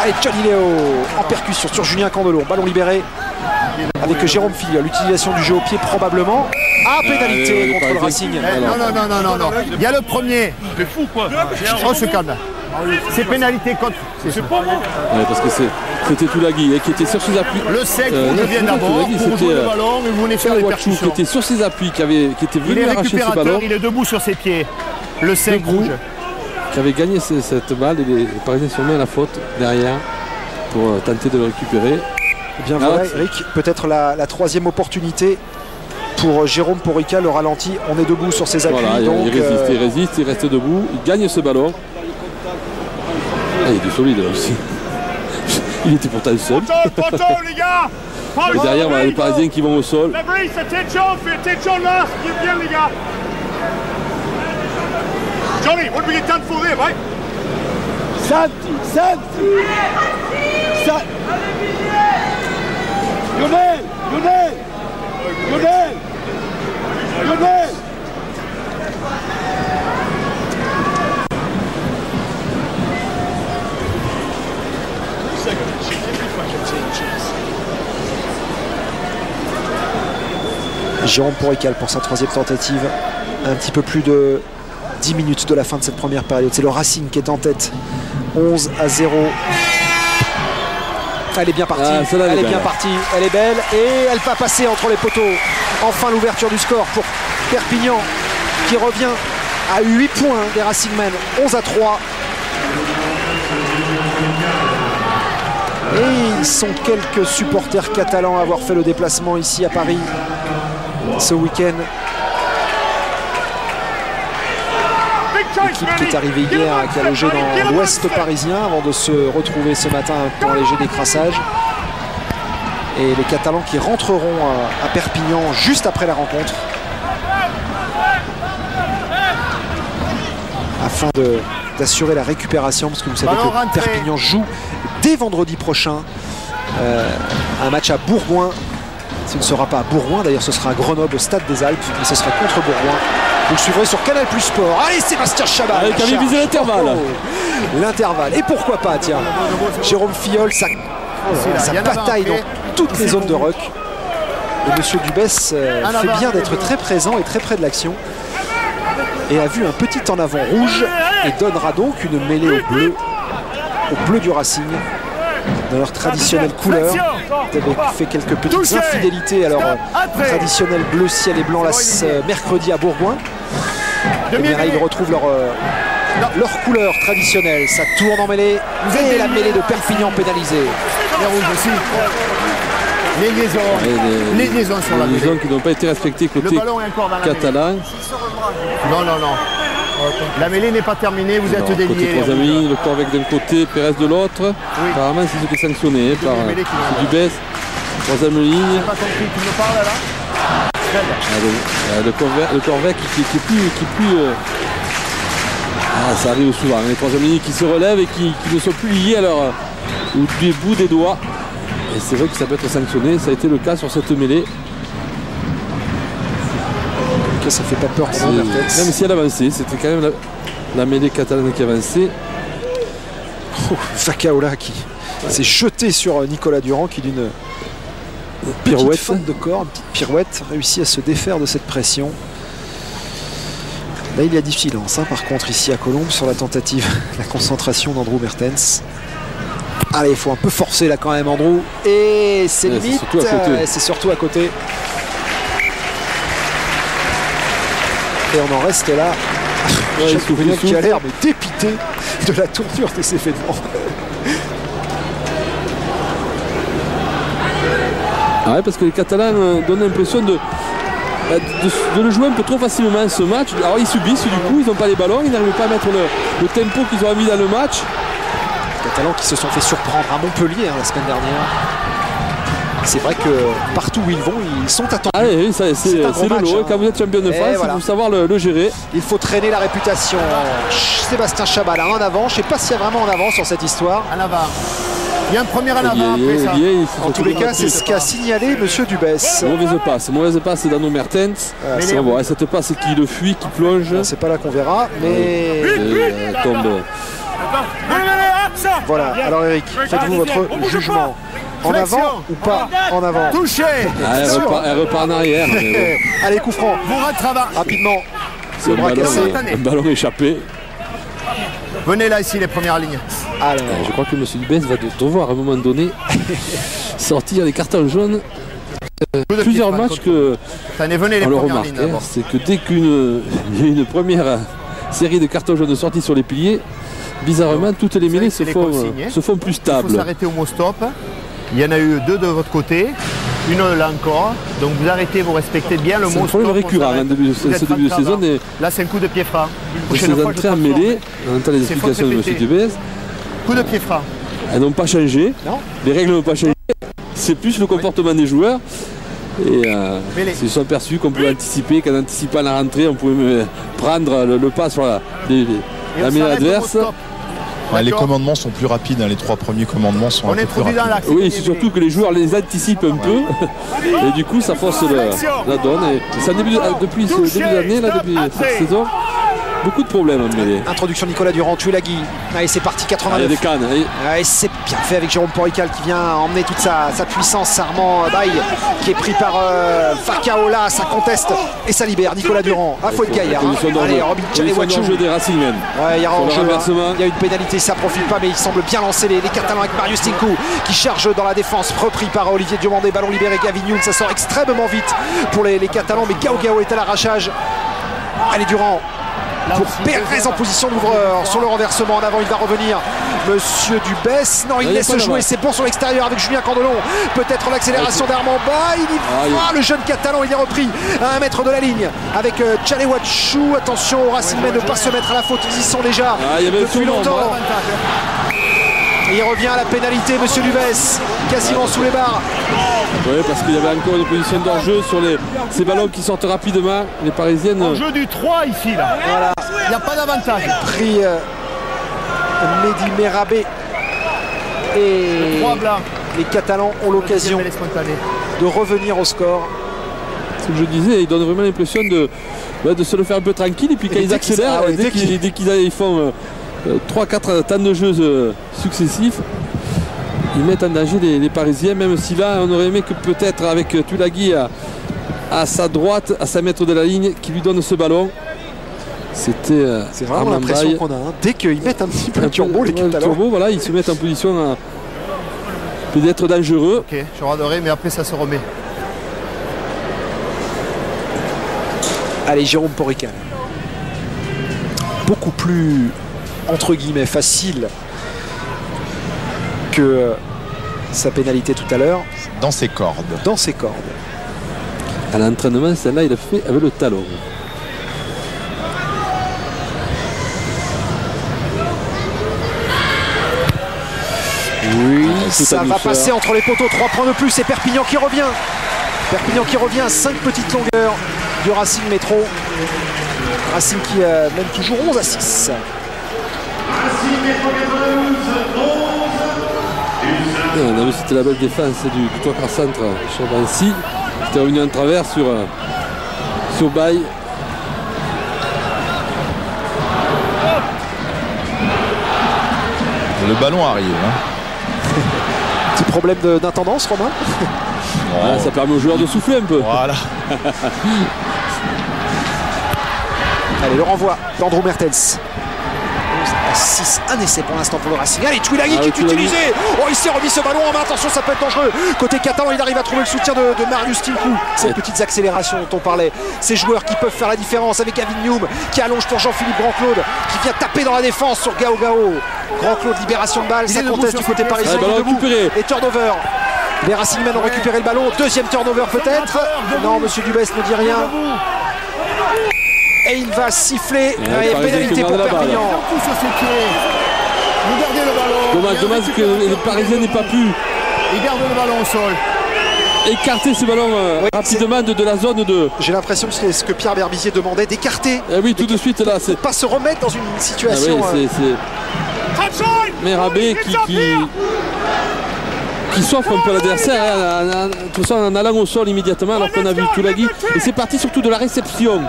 S1: Allez, Johnny Léo en percussion sur Julien Candelot. Ballon libéré avec Jérôme Filleul. L'utilisation du jeu au pied probablement. Pénalité contre le Racing.
S5: Non. Il y a le premier. C'est fou quoi. On se calme. C'est pénalité contre. C'est pas moi.
S2: Parce que c'était Twilaghi qui était sur ses appuis.
S5: Le sec revient d'abord pour jouer le ballon, mais vous venez faire les percussions.
S2: Qui était sur ses appuis, qui était venu arracher ce ballon.
S5: Il est debout sur ses pieds. Le sec rouge.
S2: Qui avait gagné cette balle et les Parisiens sont mis à la faute derrière pour tenter de le récupérer.
S1: Bien voilà, Eric, peut-être la troisième opportunité pour Jérôme Porica, le ralenti. On est debout sur ses appuis.
S2: Voilà,
S1: donc,
S2: il résiste, il reste debout, il gagne ce ballon. Ah, il est du solide là aussi. Il était pourtant seul. Et derrière, voilà, les Parisiens qui vont au sol.
S5: Johnny, what do we get done for there, mate?
S7: Santi! Lionel!
S1: Jérôme Porica pour sa troisième tentative. Un petit peu plus de 10 minutes de la fin de cette première période. C'est le Racing qui est en tête. 11-0. Elle est bien partie. Elle est bien partie. Elle est belle. Et elle va passer entre les poteaux. Enfin l'ouverture du score pour Perpignan qui revient à 8 points des Racingmen. 11-3. Et ils sont quelques supporters catalans à avoir fait le déplacement ici à Paris ce week-end. L'équipe qui est arrivée hier, qui a logé dans l'ouest parisien avant de se retrouver ce matin pour un léger décrassage. Et les Catalans qui rentreront à Perpignan juste après la rencontre afin d'assurer la récupération, parce que vous savez que Perpignan joue dès vendredi prochain un match à Bourgoin. Ce ne sera pas à Bourgoin, d'ailleurs ce sera à Grenoble au Stade des Alpes, mais ce sera contre Bourgoin. Vous le suivrez sur Canal Plus Sport. Allez, Sébastien Chabal
S2: qui avait visé l'intervalle.
S1: L'intervalle. Et pourquoi pas, tiens, Jérôme Filleul, ça bataille dans toutes les zones de ruck. Et Monsieur Dubès fait bien d'être très présent et très près de l'action. Et a vu un petit en avant rouge et donnera donc une mêlée au bleu du Racing, dans leur traditionnelle couleur. Ils avaient fait quelques petites infidélités à leur traditionnel bleu ciel et blanc mercredi à Bourgoin. Et bien là, ils retrouvent leur couleur traditionnelle. Ça tourne en mêlée. Et la mêlée de Perpignan pénalisée.
S5: Les rouges aussi. Les liaisons sur la mêlée.
S2: Les liaisons qui n'ont pas été respectées côté catalan.
S5: Non. La mêlée n'est pas terminée, vous êtes déliés.
S2: Côté 3 amis, le Corvec d'un côté, Pérez de l'autre. Oui. Apparemment, c'est ce qui est sanctionné par Dubès. 3e ligne.
S5: Je n'ai pas compris, tu me parles là?
S2: Le Corvec qui est plus ça arrive souvent. Les 3e lignes qui se relèvent et qui ne sont plus liés à au bout des doigts. Et c'est vrai que ça peut être sanctionné. Ça a été le cas sur cette mêlée.
S1: Ça fait pas peur pour moi.
S2: Même si elle avançait, c'était quand même la mêlée catalane qui avançait.
S1: Fakaola qui s'est jeté sur Nicolas Durand qui d'une pirouette faute de corps, une petite pirouette, réussit à se défaire de cette pression. Là il y a du silence par contre ici à Colombes sur la tentative, la concentration d'Andrew Mertens. Allez, il faut un peu forcer là quand même Andrew. Et c'est limite, c'est surtout à côté. Et on en reste là. Jacques qui a l'air dépité de la tournure de ces événements.
S2: Ouais, parce que les Catalans donnent l'impression de le jouer un peu trop facilement ce match. Alors ils subissent du coup, ils n'ont pas les ballons, ils n'arrivent pas à mettre le tempo qu'ils ont mis dans le match.
S1: Les Catalans qui se sont fait surprendre à Montpellier la semaine dernière. C'est vrai que partout où ils vont, ils sont attendus.
S2: Ah oui, c'est le lot. Quand vous êtes champion de France, il faut savoir le gérer.
S1: Il faut traîner la réputation. Sébastien Chabal en avant. Je ne sais pas s'il y a vraiment en avant sur cette histoire.
S5: En avant. Il y a un premier en avant après ça.
S1: En tous les cas, c'est ce qu'a signalé Monsieur Dubès.
S2: Mauvaise passe d'Andrew Mertens. Cette passe qui le fuit, qui plonge.
S1: C'est pas là qu'on verra, mais
S2: tombe.
S1: Voilà. Alors Eric, faites-vous votre jugement. En avant ou pas en avant?
S5: Touché.
S2: Elle repart en arrière.
S1: Allez, coup franc. Rapidement.
S2: C'est un ballon échappé.
S5: Venez là ici les premières lignes.
S1: Alors.
S2: Je crois que M. Dubès va devoir à un moment donné sortir les cartons jaunes. Plusieurs matchs que on le remarque. C'est que dès qu'il y a une première série de cartons jaunes sortis sur les piliers, bizarrement toutes les mêlées se font plus stables.
S5: Il faut s'arrêter au mot stop. Il y en a eu 2 de votre côté, une là encore. Donc vous arrêtez, vous respectez bien le mot.
S2: C'est un problème récurrent en début de saison.
S5: Là c'est un coup de pied franc.
S2: Ces entrées en mêlée, on entend les explications de M. Dubès.
S5: Coup de pied franc.
S2: Elles n'ont pas changé, les règles n'ont pas changé, c'est plus le comportement des joueurs. Et ils se sont aperçus qu'on pouvait anticiper, qu'en anticipant la rentrée, on pouvait prendre le pas sur la mêlée adverse.
S4: Ouais, les commandements sont plus rapides, hein. Les 3 premiers commandements sont un peu plus rapides.
S2: Oui, c'est surtout que les joueurs les anticipent un peu et du coup ça force la donne. Et c'est depuis ce début d'année, depuis cette saison, beaucoup de problèmes en mêlée.
S1: Introduction de Nicolas Durand, Tuilagi. Allez, c'est parti, 89.
S2: Il y a des cannes.
S1: Et c'est bien fait avec Jérôme Porical qui vient emmener toute sa puissance. Sarment Baye qui est pris par Fakaola, ça conteste et ça libère Nicolas Durand. Ah, faut être gaillard. Allez, Robin Tchalewatchou.
S2: Jeu des Racingmen.
S1: Ouais, il y a une pénalité, ça profite pas, mais il semble bien lancer les Catalans avec Marius Tinkou qui charge dans la défense, repris par Olivier Diomandé. Ballon libéré, Gavin Youn, ça sort extrêmement vite pour les Catalans, mais Gao Gao est à l'arrachage. Allez, Durand. Pour Pérez en position d'ouvreur sur le renversement en avant, il va revenir Monsieur Dubès, non il laisse jouer, c'est bon sur l'extérieur avec Julien Candelon, peut-être l'accélération d'Armand Baye, le jeune Catalan il est repris à 1 mètre de la ligne avec Tchalewatchou, attention au Racingmen ne pas se mettre à la faute, ils y sont déjà depuis longtemps. Et il revient à la pénalité, Monsieur Dubès, quasiment sous les barres.
S2: Oui, parce qu'il y avait encore une position d'enjeu sur ces ballons qui sortent rapidement. Les Parisiennes.
S5: Enjeu du 3 ici, là. Voilà. Il n'y a pas d'avantage.
S1: Pris Mehdi Merabé. Et les Catalans ont l'occasion de revenir au score.
S2: Ce que je disais, ils donnent vraiment l'impression de se le faire un peu tranquille. Et puis quand ils accélèrent, dès qu'ils font 3-4 temps de jeu successifs, ils mettent en danger les Parisiens, même si là on aurait aimé que peut-être avec Tuilagi à sa droite, à 5 mètres de la ligne, qui lui donne ce ballon. C'est
S1: vraiment l'impression qu'on a, hein. Dès qu'ils mettent un petit peu de turbo, les Catalans.
S2: Voilà, ils se mettent en position d'être dangereux.
S5: Ok, je regarderai, mais après ça se remet.
S1: Allez, Jérôme Porical. Beaucoup plus, entre guillemets, facile que sa pénalité tout à l'heure.
S4: Dans ses cordes.
S1: Dans ses cordes.
S2: À l'entraînement, celle-là, il a fait avec le talon.
S1: Oui, ça va passer entre les poteaux. 3 points de plus. C'est Perpignan qui revient. Perpignan qui revient à 5 petites longueurs du Racing Métro. Racing qui mène toujours 11-6.
S2: On a vu c'était la belle défense du Trois-Quarts Centre chez Vinci. C'était revenu en travers sur Baye.
S4: Le ballon arrive. Hein.
S1: Petit problème d'intendance, Romain.
S2: Ça permet aux joueurs de souffler un peu.
S4: Voilà.
S1: Allez, le renvoi d'Andrew Mertens. 6, un essai pour l'instant pour le Racing. Allez, Tuilagi qui est utilisé. Oh, il s'est remis ce ballon en main. Attention, ça peut être dangereux. Côté catalan, il arrive à trouver le soutien de Marius Tinkou. Ces petites accélérations dont on parlait. Ces joueurs qui peuvent faire la différence avec Avignoum qui allonge pour Jean-Philippe Grand-Claude qui vient taper dans la défense sur Gao Gao. Grand-Claude, libération de balle. Ça conteste du côté parisien. Et turnover. Les Racingmen ont récupéré le ballon. Deuxième turnover peut-être. Non, Monsieur Dubès ne dit rien. Et il va siffler. Pénalité pour Perpignan.
S2: Dommage que les Parisiens n'aient pas pu.
S5: Il garde le ballon au sol.
S2: Écarter ce ballon rapidement de la zone de.
S1: J'ai l'impression que c'est ce que Pierre Berbizier demandait, d'écarter.
S2: Oui, tout de suite là.
S1: Pour pas se remettre dans une situation.
S2: Merabé qui s'offre un peu à l'adversaire, tout ça en allant au sol immédiatement, alors qu'on a vu Tuilagi. Et c'est parti surtout de la réception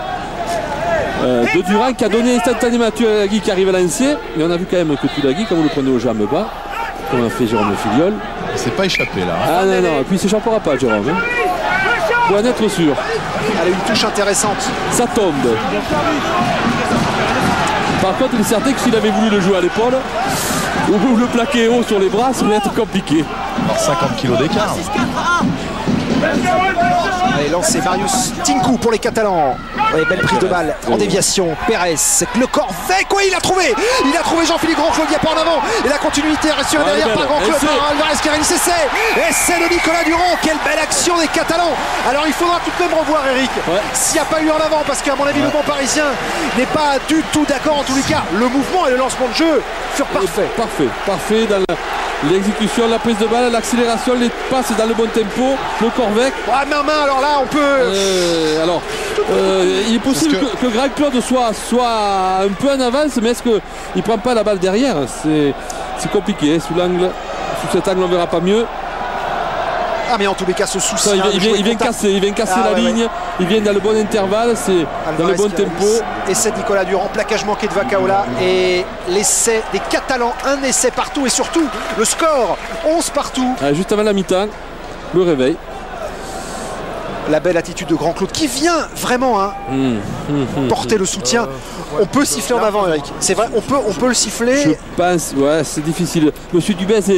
S2: de Durand qui a donné instantanément à Tuilagi qui arrive à lancer. Mais on a vu quand même que Tuilagi, comme vous le prenez aux jambes bas, comme a fait Jérôme Filiol.
S4: Il s'est pas échappé là.
S2: Ah non, et puis il ne s'échappera pas, Jérôme. Pour en être sûr.
S1: Allez, une touche intéressante.
S2: Ça tombe. Par contre, il est certain que s'il avait voulu le jouer à l'épaule ou le plaquer haut sur les bras, ça allait être compliqué.
S4: Alors 50 kg d'écart.
S1: Allez, lancé Marius Tinkou pour les Catalans. Oui, belle prise de balle en déviation. Pérez, le Corvec, oui, il a trouvé Jean-Philippe Grand-Claude, il n'y a pas en avant. Et la continuité reste derrière par Grand-Claude, par Alvarez qui réalise essai de Nicolas Durand. Quelle belle action des Catalans. Alors il faudra tout de même revoir, Eric, s'il n'y a pas eu en avant, parce qu'à mon avis le banc parisien n'est pas du tout d'accord. En tous les cas, le mouvement et le lancement de jeu furent parfaits.
S2: Parfait dans l'exécution, la prise de balle, l'accélération, les passes dans le bon tempo, le Corvec.
S1: Main, alors là on peut...
S2: il est possible que Grand-Claude soit un peu en avance, mais est-ce qu'il ne prend pas la balle derrière? C'est compliqué, sous cet angle on ne verra pas mieux.
S1: Mais en tous les cas ce souci,
S2: il vient casser la ligne, il vient dans le bon intervalle, c'est dans le bon tempo.
S1: Essai de Nicolas Durand, plaquage manqué de Vacaola et l'essai des Catalans, un essai partout et surtout le score 11 partout.
S2: Juste avant la mi-temps, le réveil.
S1: La belle attitude de Grand-Claude qui vient vraiment porter le soutien. On peut siffler en avant, Eric. C'est vrai, on peut le siffler.
S2: Je pense, c'est difficile. Monsieur Dubès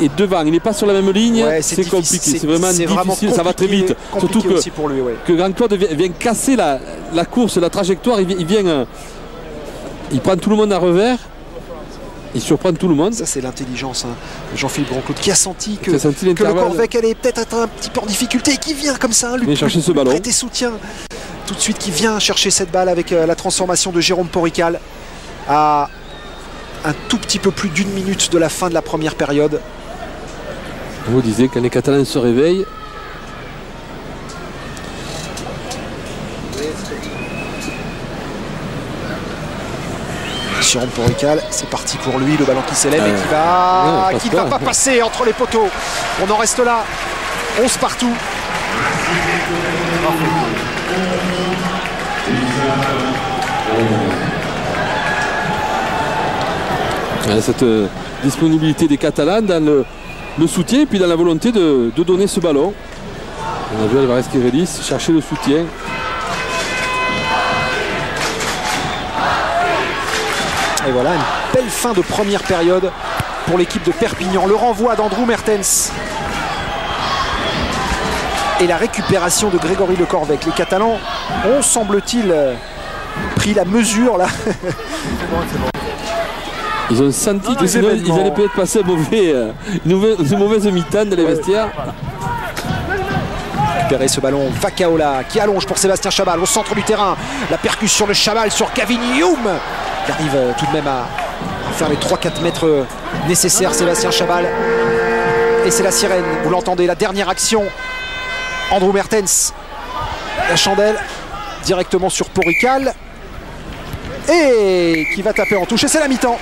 S2: est devant, il n'est pas sur la même ligne, c'est compliqué, c'est vraiment difficile, ça va très vite. Surtout que Grand-Claude vient casser la course, la trajectoire, il prend tout le monde à revers. Il surprend tout le monde.
S1: Ça, c'est l'intelligence. Jean-Philippe Grand-Claude qui a senti que le Corvec allait peut-être être un petit peu en difficulté et qui vient comme ça lui
S2: chercher ce ballon.
S1: Prêter soutien. Tout de suite, qui vient chercher cette balle avec la transformation de Jérôme Porrical à un tout petit peu plus d'une minute de la fin de la première période.
S2: Vous disiez quand les Catalans se réveillent.
S1: Jérôme Porrical, c'est parti pour lui, le ballon qui s'élève et qui ne va pas passer entre les poteaux. On en reste là, 11 partout.
S2: Cette disponibilité des Catalans dans le soutien et puis dans la volonté de donner ce ballon. On a vu Alvarez qui réalise, chercher le soutien.
S1: Et voilà, une belle fin de première période pour l'équipe de Perpignan. Le renvoi d'Andrew Mertens. Et la récupération de Grégory Le Corvec. Les Catalans ont, semble-t-il, pris la mesure là.
S5: C'est bon.
S2: Ils ont senti que sinon ils allaient peut-être passer une mauvaise mi-temps dans les vestiaires.
S1: Récupérer ce ballon, Vacaola qui allonge pour Sébastien Chabal au centre du terrain. La percussion de Chabal sur Kevin Youm qui arrive tout de même à faire les 3-4 mètres nécessaires. Sébastien Chabal. Et c'est la sirène, vous l'entendez, la dernière action. Andrew Mertens, la chandelle directement sur Porrical et qui va taper en touche. Et c'est la mi-temps.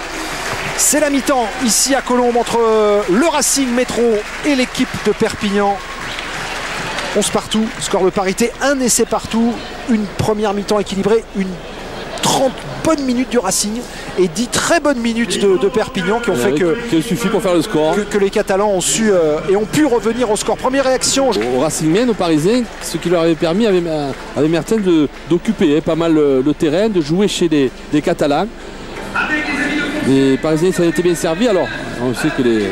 S1: C'est la mi-temps ici à Colombes entre le Racing Métro et l'équipe de Perpignan. 11 partout, score de parité, un essai partout, une première mi-temps équilibrée, une 30 bonnes minutes du Racing et 10 très bonnes minutes de Perpignan qui ont fait
S2: qu'il suffit pour faire le score.
S1: Que les Catalans ont su et ont pu revenir au score. Première réaction.
S2: Au Racing Men, aux Parisiens, ce qui leur avait permis avec Mertens d'occuper pas mal le terrain, de jouer chez les Catalans. Les Parisiens ça a été bien servi. Alors on sait que les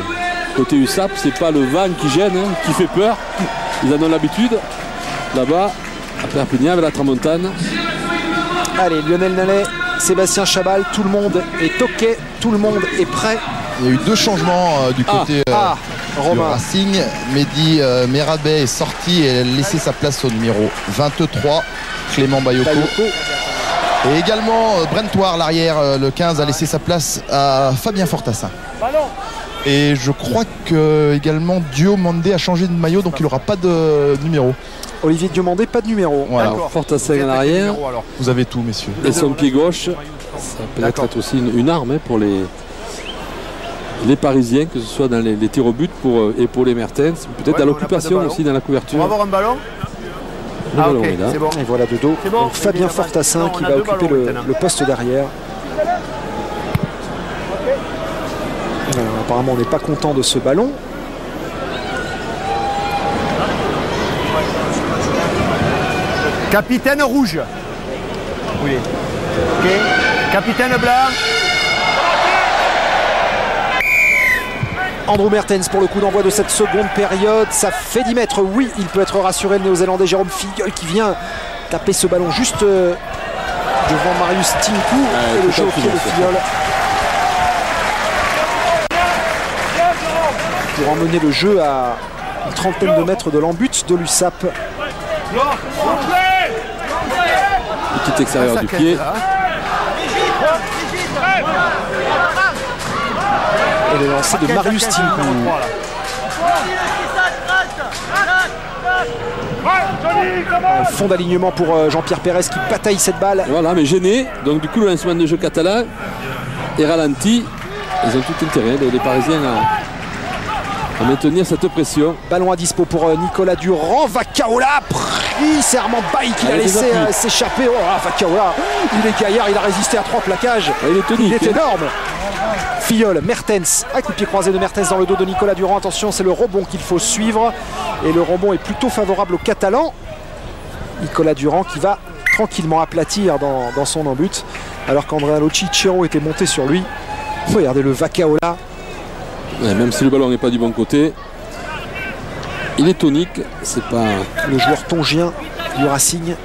S2: côté USAP, c'est pas le vent qui gêne, qui fait peur. Ils en ont l'habitude. Là-bas, à Perpignan avec la Tramontane.
S1: Allez, Lionel Nallet, Sébastien Chabal, tout le monde est OK, tout le monde est prêt.
S4: Il y a eu deux changements du côté du Racing. Mehdi Merabet est sorti et a laissé sa place au numéro 23, Clément Bayoko. Et également Brentoire, l'arrière, le 15, a laissé sa place à Fabien Fortassin. Et je crois que également Diomandé a changé de maillot, donc il n'aura pas de numéro.
S1: Olivier Diomandé, pas de numéro.
S2: Voilà, Fortassin en arrière.
S4: Vous avez tout, messieurs.
S2: Et son pied gauche, ça peut être aussi une arme pour les Parisiens, que ce soit dans les tirs au but et pour les Mertens. Peut-être dans l'occupation aussi, dans la couverture.
S5: On va avoir un ballon.
S2: Le ballon est là.
S1: C'est bon. Et voilà de dos.
S5: Bon.
S1: Donc, Fabien Fortassin qui va occuper le poste derrière. Alors, apparemment, on n'est pas content de ce ballon.
S5: Capitaine rouge. Oui. Ok. Capitaine blanc.
S1: Andrew Mertens pour le coup d'envoi de cette seconde période. Ça fait 10 mètres. Oui, il peut être rassuré, le néo-zélandais Jérôme Filleul qui vient taper ce ballon juste devant Marius Tinku. Et le jeu au pied de Filleul pour emmener le jeu à une trentaine de mètres de l'embut de l'USAP.
S2: Petit extérieur du pied.
S1: Et le lancer de Marius Tinku. Fond d'alignement pour Jean-Pierre Pérez qui bataille cette balle.
S2: Voilà, mais gêné. Donc du coup, le lancement de jeu catalan est ralenti. Ils ont tout intérêt, les Parisiens, à maintenir cette pression.
S1: Ballon à dispo pour Nicolas Durand. Vakaola pris. C'est Armand Bailly qui l'a laissé s'échapper. Oh, Vakaola, il est gaillard, il a résisté à 3 plaquages.
S2: Il est tonique,
S1: il est énorme. Filleul, Mertens, un coup de pied croisé de Mertens dans le dos de Nicolas Durand. Attention, c'est le rebond qu'il faut suivre. Et le rebond est plutôt favorable aux Catalans. Nicolas Durand qui va tranquillement aplatir dans son embut. Alors qu'Andrea Cicero était monté sur lui. Regardez le Vakaola.
S2: Ouais, même si le ballon n'est pas du bon côté, il est tonique. C'est pas
S1: le joueur tongien du Racing.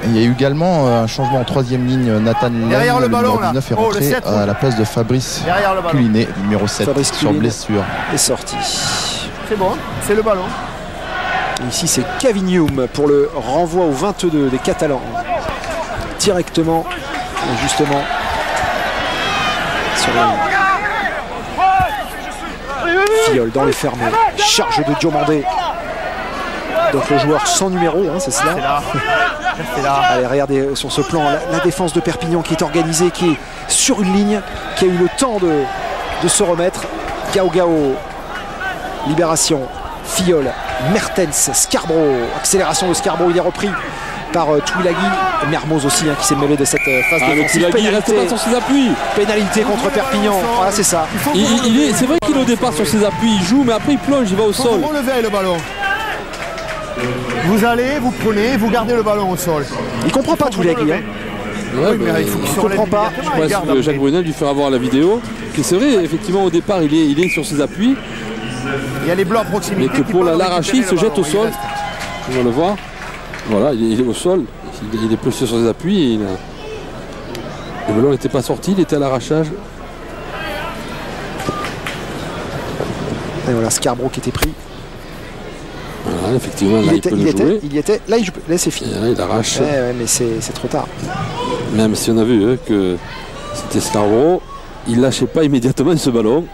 S4: Il y a eu également un changement en troisième ligne. Nathan Lane, le numéro 19, est rentré à la place de Fabrice Culinet, numéro 7, Fabrice sur blessure.
S1: Est sorti.
S5: C'est bon, c'est le ballon.
S1: Ici, c'est Cavignoum pour le renvoi au 22 des Catalans. Directement, justement, sur la Filleul dans les fermés. Charge de Diomandé. Donc le joueur sans numéro, hein, c'est cela. Allez, regardez sur ce plan la défense de Perpignan qui est organisée, qui est sur une ligne, qui a eu le temps de se remettre. Gao Gao, libération, Filleul, Mertens, Scarborough, accélération de Scarborough, il est repris par Touilagui, Mermoz aussi, hein, qui s'est mêlé de cette phase défensive.
S2: Il reste pas sur ses appuis.
S1: Pénalité contre Perpignan, voilà, c'est ça.
S2: C'est vrai qu'il est au départ sur ses appuis, il joue, mais après il plonge, il va au sol.
S5: Vous relevez le ballon. Vous allez, vous prenez, vous gardez le ballon au sol.
S1: Il comprend pas Touilagui. Hein.
S2: Ouais, oui, mais il faut qu'il se comprend pas. Je pense que Jacques Brunel lui fera voir la vidéo. C'est vrai, effectivement, au départ, il est sur ses appuis.
S5: Il y a les blocs à proximité.
S2: Mais que pour l'arracher, il se jette au sol. On va le voir. Voilà, il est au sol. Il est placé sur ses appuis. Et le ballon n'était pas sorti, il était à l'arrachage.
S1: Et voilà, Scarborough qui était pris.
S2: Voilà, effectivement, là,
S1: il y était. Là, c'est fini.
S2: Là, il arrache.
S1: Ouais, mais c'est trop tard.
S2: Même si on a vu que c'était Scarborough, il lâchait pas immédiatement ce ballon.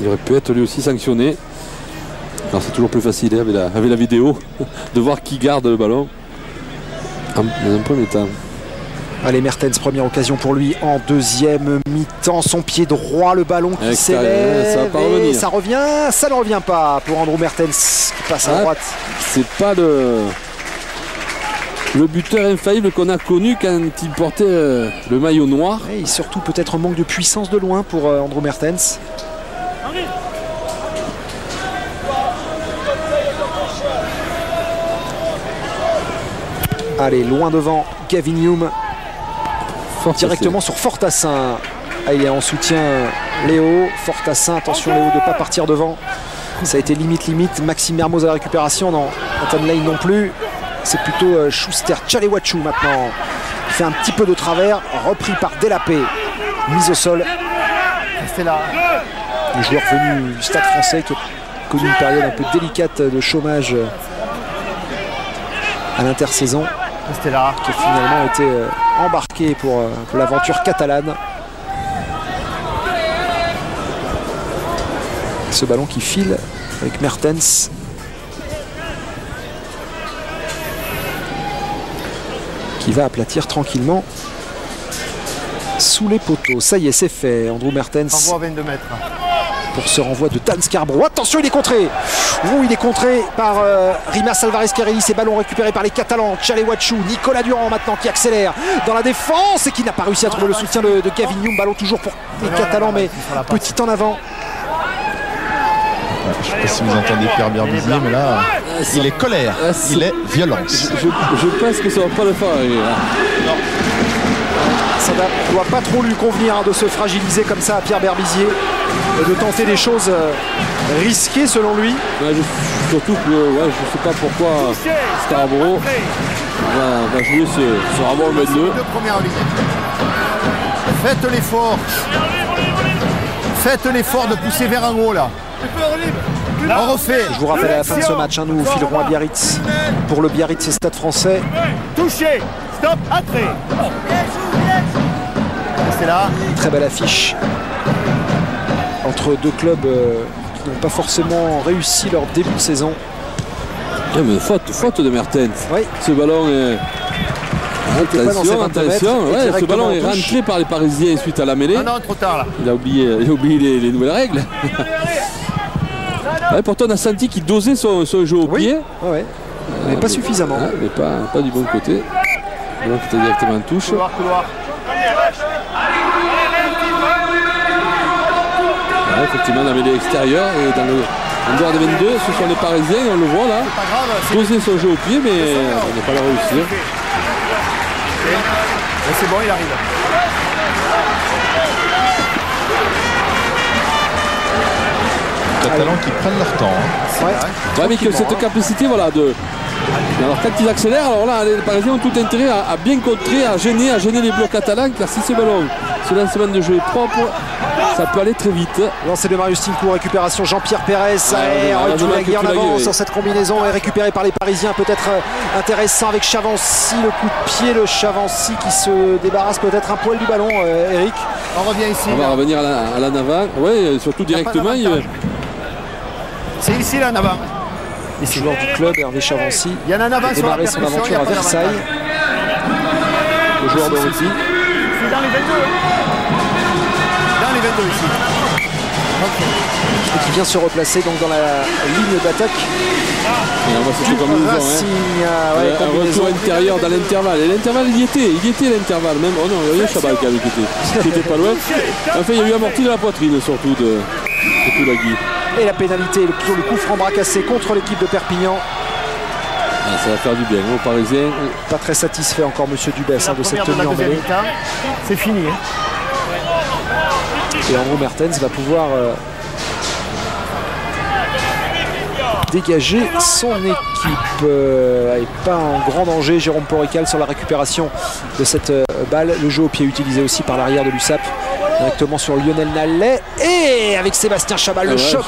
S2: Il aurait pu être lui aussi sanctionné. Alors c'est toujours plus facile hein, avec la vidéo de voir qui garde le ballon. Dans un premier temps.
S1: Allez, Mertens, première occasion pour lui en deuxième mi-temps. Son pied droit, le ballon qui s'élève.
S2: Ça va pas revenir.
S1: Ça ne revient pas pour Andrew Mertens qui passe à droite.
S2: C'est pas le buteur infaillible qu'on a connu quand il portait le maillot noir.
S1: Et surtout peut-être un manque de puissance de loin pour Andrew Mertens. Allez, loin devant, Gavinium. Directement sur Fortassin. Ah, il est en soutien Léo. Fortassin, attention Léo de ne pas partir devant. Ça a été limite. Maxime Mermoz à la récupération. Non, Nathan Lane non plus. C'est plutôt Schuster. Tchalewachou maintenant. Il fait un petit peu de travers. Repris par Delapé. Mise au sol.
S5: C'est là.
S1: Le joueur venu du Stade Français qui a connu une période un peu délicate de chômage à l'intersaison. Qui a finalement été embarqué pour l'aventure catalane. Ce ballon qui file avec Mertens. Qui va aplatir tranquillement sous les poteaux. Ça y est, c'est fait. Andrew Mertens.
S5: Envoie à 22 mètres.
S1: Pour ce renvoi de Dan Scarborough. Attention, il est contré. Il est contré par Rimas Alvarez-Carelli. Ces ballons récupérés par les Catalans. Tchalewachou, Nicolas Durand maintenant qui accélère dans la défense et qui n'a pas réussi à trouver le soutien de Gavinium. Ballon toujours pour les Catalans, mais petit en avant.
S4: Je ne sais pas si vous entendez Pierre Berbizier, mais là, il est colère, il est violence.
S2: Je pense que ça ne va pas le faire arriver.
S1: Non. Ça ne doit pas trop lui convenir de se fragiliser comme ça à Pierre Berbizier. et de tenter des choses risquées selon lui.
S2: Ouais, surtout que je ne sais pas pourquoi Scarborough va jouer ce rebond 22.
S5: Faites l'effort. Faites l'effort de pousser vers un haut là. On refait.
S1: Je vous rappelle à la fin de ce match, nous filerons à Biarritz pour le Biarritz Stade Français.
S5: Touché. Stop. Entrée. C'est là.
S1: Très belle affiche entre deux clubs qui n'ont pas forcément réussi leur début de saison.
S2: Ouais, mais faute de Mertens.
S1: Oui.
S2: Ce ballon est... Attention, ouais, ce ballon est rentré par les Parisiens suite à la mêlée.
S5: Non, trop tard là.
S2: Il a oublié les nouvelles règles. Ouais, pourtant on a senti qu'il dosait son jeu au pied.
S1: Ouais. Mais pas suffisamment.
S2: Mais pas du bon côté. Donc il était directement en touche.
S5: Couloir.
S2: Ouais, effectivement la mêlée extérieure et en dehors de 22, ce sont les Parisiens, on le voit là. Doser son jeu au pied, mais on n'a pas la réussir.
S5: Et c'est bon, il arrive.
S4: Les Catalans qui prennent leur temps.
S2: Ouais, mais que cette capacité, voilà, alors quand ils accélèrent, alors là, les Parisiens ont tout intérêt à bien contrer, à gêner les blocs catalans, car si ce ballon, ce lancement de jeu est propre, ça peut aller très vite.
S1: Lancé de Marius Tincourt, récupération Jean-Pierre Pérez, en avant sur cette combinaison est récupérée par les Parisiens, peut-être intéressant avec Chavancy, le coup de pied, le Chavancy qui se débarrasse peut-être un poil du ballon, Eric.
S5: On revient ici.
S2: On va revenir à la Navarre, oui, surtout directement.
S5: C'est ici là, Navarre.
S1: Les joueurs du club, Hervé Chavancy,
S5: il y en a un avant sur la
S1: démarré son aventure à Versailles. Le joueur de rugby.
S5: C'est dans les 22. Dans les 22 ici.
S1: Et qui vient se replacer donc dans la ligne d'attaque.
S2: Un retour intérieur dans l'intervalle. Et l'intervalle, il y était l'intervalle. Même, oh non, il y avait Chabal qui avait quitté. Qui était pas loin. Enfin, il y a eu amorti de la poitrine surtout de Toulagui.
S1: Et la pénalité sur le coup franc bras cassé contre l'équipe de Perpignan.
S2: Ça va faire du bien aux Parisiens.
S1: Pas très satisfait encore monsieur Dubès de cette tenue en mêlée.
S5: C'est fini.
S1: Et en gros Mertens va pouvoir dégager son équipe. Et pas en grand danger Jérôme Porical sur la récupération de cette balle. Le jeu au pied utilisé aussi par l'arrière de l'USAP. Directement sur Lionel Nallet et avec Sébastien Chabal, le choc.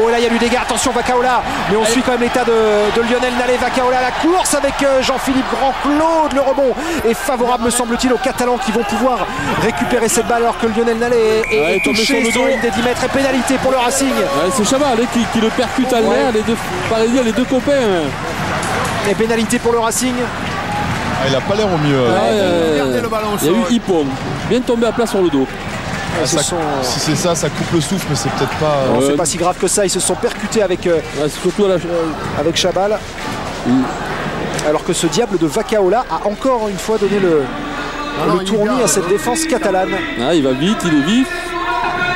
S1: Oh là il y a du dégât, attention Vacaola, mais on suit quand même l'état de Lionel Nallet. Vacaola à la course avec Jean-Philippe Grand-Claude. Le rebond est favorable me semble-t-il aux Catalans qui vont pouvoir récupérer cette balle alors que Lionel Nallet est touché sur une des 10 mètres et pénalité pour le Racing.
S2: C'est Chabal qui le percute à l'air, les deux Parisiens, les deux copains.
S1: Et pénalité pour le Racing.
S4: Il n'a pas l'air au mieux.
S2: Il y a eu Hippon, bien tombé à plat sur le dos.
S4: Si c'est ça, ça coupe le souffle, mais c'est peut-être pas.
S1: C'est pas si grave que ça. Ils se sont percutés avec avec Chabal. Alors que ce diable de Vacaola a encore une fois donné le tournis à cette défense catalane.
S2: Il va vite, il est vif.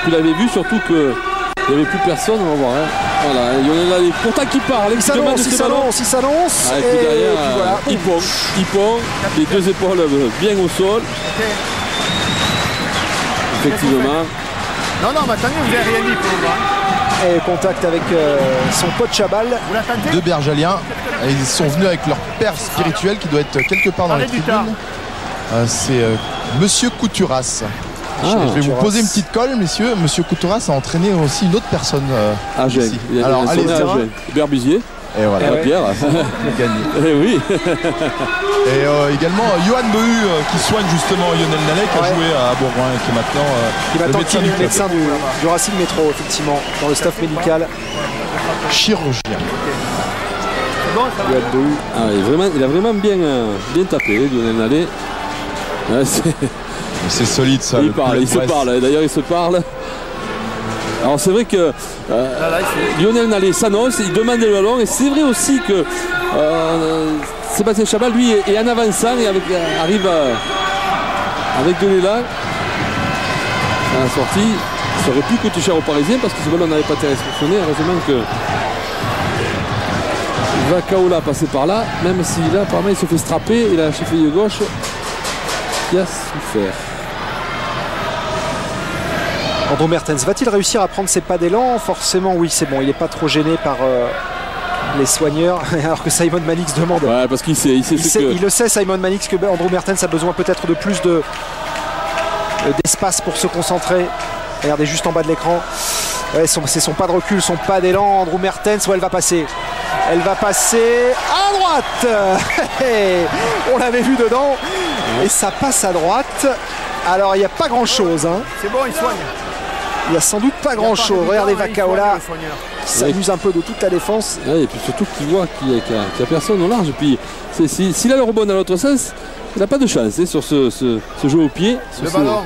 S2: Vous l'avez vu, surtout que il n'y avait plus personne. On va voir. Voilà, il y en a pourtant qui parle.
S1: Il s'annonce.
S2: Et puis derrière, Hippon, les deux épaules bien au sol. Effectivement.
S5: Non, mais attendez, vous n'avez rien dit pour le voir.
S1: Et contact avec son pote Chabal.
S4: Deux Bergaliens. Ils sont venus avec leur père spirituel qui doit être quelque part dans les tribunes. C'est Monsieur Couturas. Je vais vous poser une petite colle, messieurs. Monsieur Couturas a entraîné aussi une autre personne.
S2: Gênes.
S4: Alors, allez,
S2: Berbizier.
S4: Et voilà.
S2: Pierre.
S4: Gagné.
S2: Et oui.
S4: Et également Johan Behu qui soigne justement Lionel Nallet qui a joué à Bourgoin et qui est maintenant
S1: le médecin du Racing Métro, effectivement, dans le staff médical.
S4: Chirurgien.
S1: Johan Behu.
S2: Il a vraiment bien tapé, Lionel Nallet.
S4: C'est solide ça.
S2: Il se parle. D'ailleurs, il se parle. Alors c'est vrai que Lionel Nallet s'annonce, il demande le ballon et c'est vrai aussi que Sébastien Chabal lui est en avançant et arrive avec de l'élan à la sortie. Ça aurait pu coûter cher aux Parisiens parce que ce ballon n'avait pas été réceptionné. Heureusement que Vacaola passé par là, même si là apparemment il se fait strapper et la cheville gauche qui a souffert.
S1: Andrew Mertens va-t-il réussir à prendre ses pas d'élan? Forcément oui, c'est bon, il n'est pas trop gêné par les soigneurs, alors que Simon Mannix demande.
S2: Ouais, parce qu'il sait,
S1: il le sait, Simon Mannix, que Andrew Mertens a besoin peut-être de plus d'espace pour se concentrer. Regardez juste en bas de l'écran. Ouais, c'est son pas de recul, son pas d'élan. Andrew Mertens, où elle va passer. Elle va passer à droite. On l'avait vu dedans. Et ça passe à droite. Alors il n'y a pas grand-chose. Hein.
S5: C'est bon, il soigne.
S1: Il n'y a sans doute pas grand-chose. Regardez Vakaola qui s'amuse un peu de toute la défense.
S2: Ouais, et puis surtout qu'il voit qu'il n'y a personne au large. Et puis s'il a le rebond dans l'autre sens, il n'a pas de chance sur ce jeu au pied.
S5: Le ballon.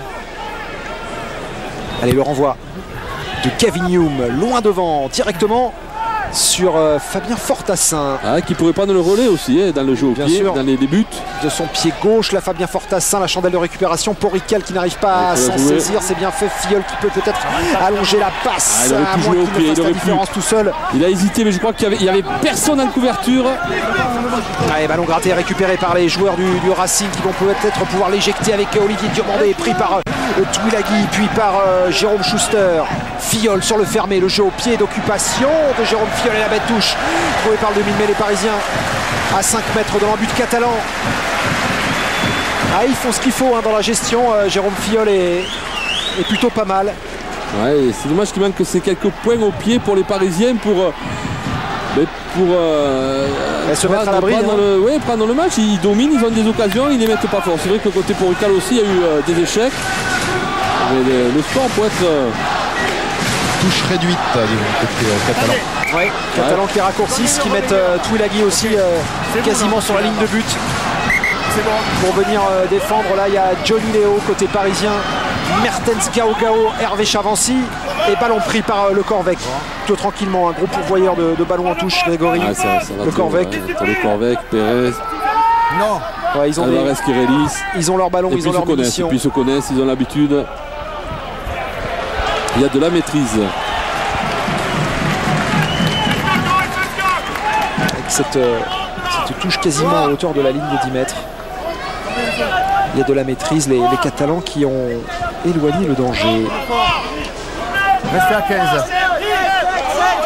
S1: Allez, le renvoi de Kevin Hume, loin devant, directement sur Fabien Fortassin.
S2: Qui pourrait prendre le relais aussi dans le jeu au pied, dans les buts.
S1: De son pied gauche, là Fabien Fortassin, la chandelle de récupération pour Rical qui n'arrive pas à s'en saisir. C'est bien fait, Filleul qui peut peut-être allonger la passe.
S2: Il aurait pu jouer au pied, il aurait pu.
S1: Tout seul.
S2: Il a hésité, mais je crois qu'il y avait personne en couverture.
S1: Allez, ballon gratté récupéré par les joueurs du Racing qui vont peut-être pouvoir l'éjecter avec Olivier Diomandé, pris par Tuilagi, puis par Jérôme Schuster. Filleul sur le fermé, le jeu au pied d'occupation de Jérôme Filleul et la bête touche trouvé par le demi-mêlée les Parisiens à 5 mètres dans l'embut catalan. Ils font ce qu'il faut dans la gestion. Jérôme Filleul est plutôt pas mal.
S2: Ouais, c'est dommage qu'il manque ces quelques points au pied pour les Parisiens pour
S1: se mettre à l'abri.
S2: Prendre le match. Ils dominent, ils ont des occasions, ils ne les mettent pas fort. C'est vrai que côté Porical aussi, il y a eu des échecs. Mais le score peut être
S4: touche réduite du côté catalan.
S1: Ouais, catalan qui raccourcissent, qui mettent Tuilagi aussi quasiment sur la ligne de but. C'est bon. Pour venir défendre, là il y a Johnny Léo côté parisien, Mertens Gaogao, Hervé Chavancy et ballon pris par le Corvec. Plutôt tranquillement, un gros pourvoyeur de ballon en touche, Grégory. Le Corvec.
S2: Le Corvec, Pérez.
S5: Non.
S1: Ouais, ils ont leur ballon, ils ont leur munition.
S2: Et puis ils se connaissent, ils ont l'habitude. Il y a de la maîtrise.
S1: Avec cette touche quasiment à hauteur de la ligne de 10 mètres. Il y a de la maîtrise, les Catalans qui ont éloigné le danger.
S5: Restez à 15.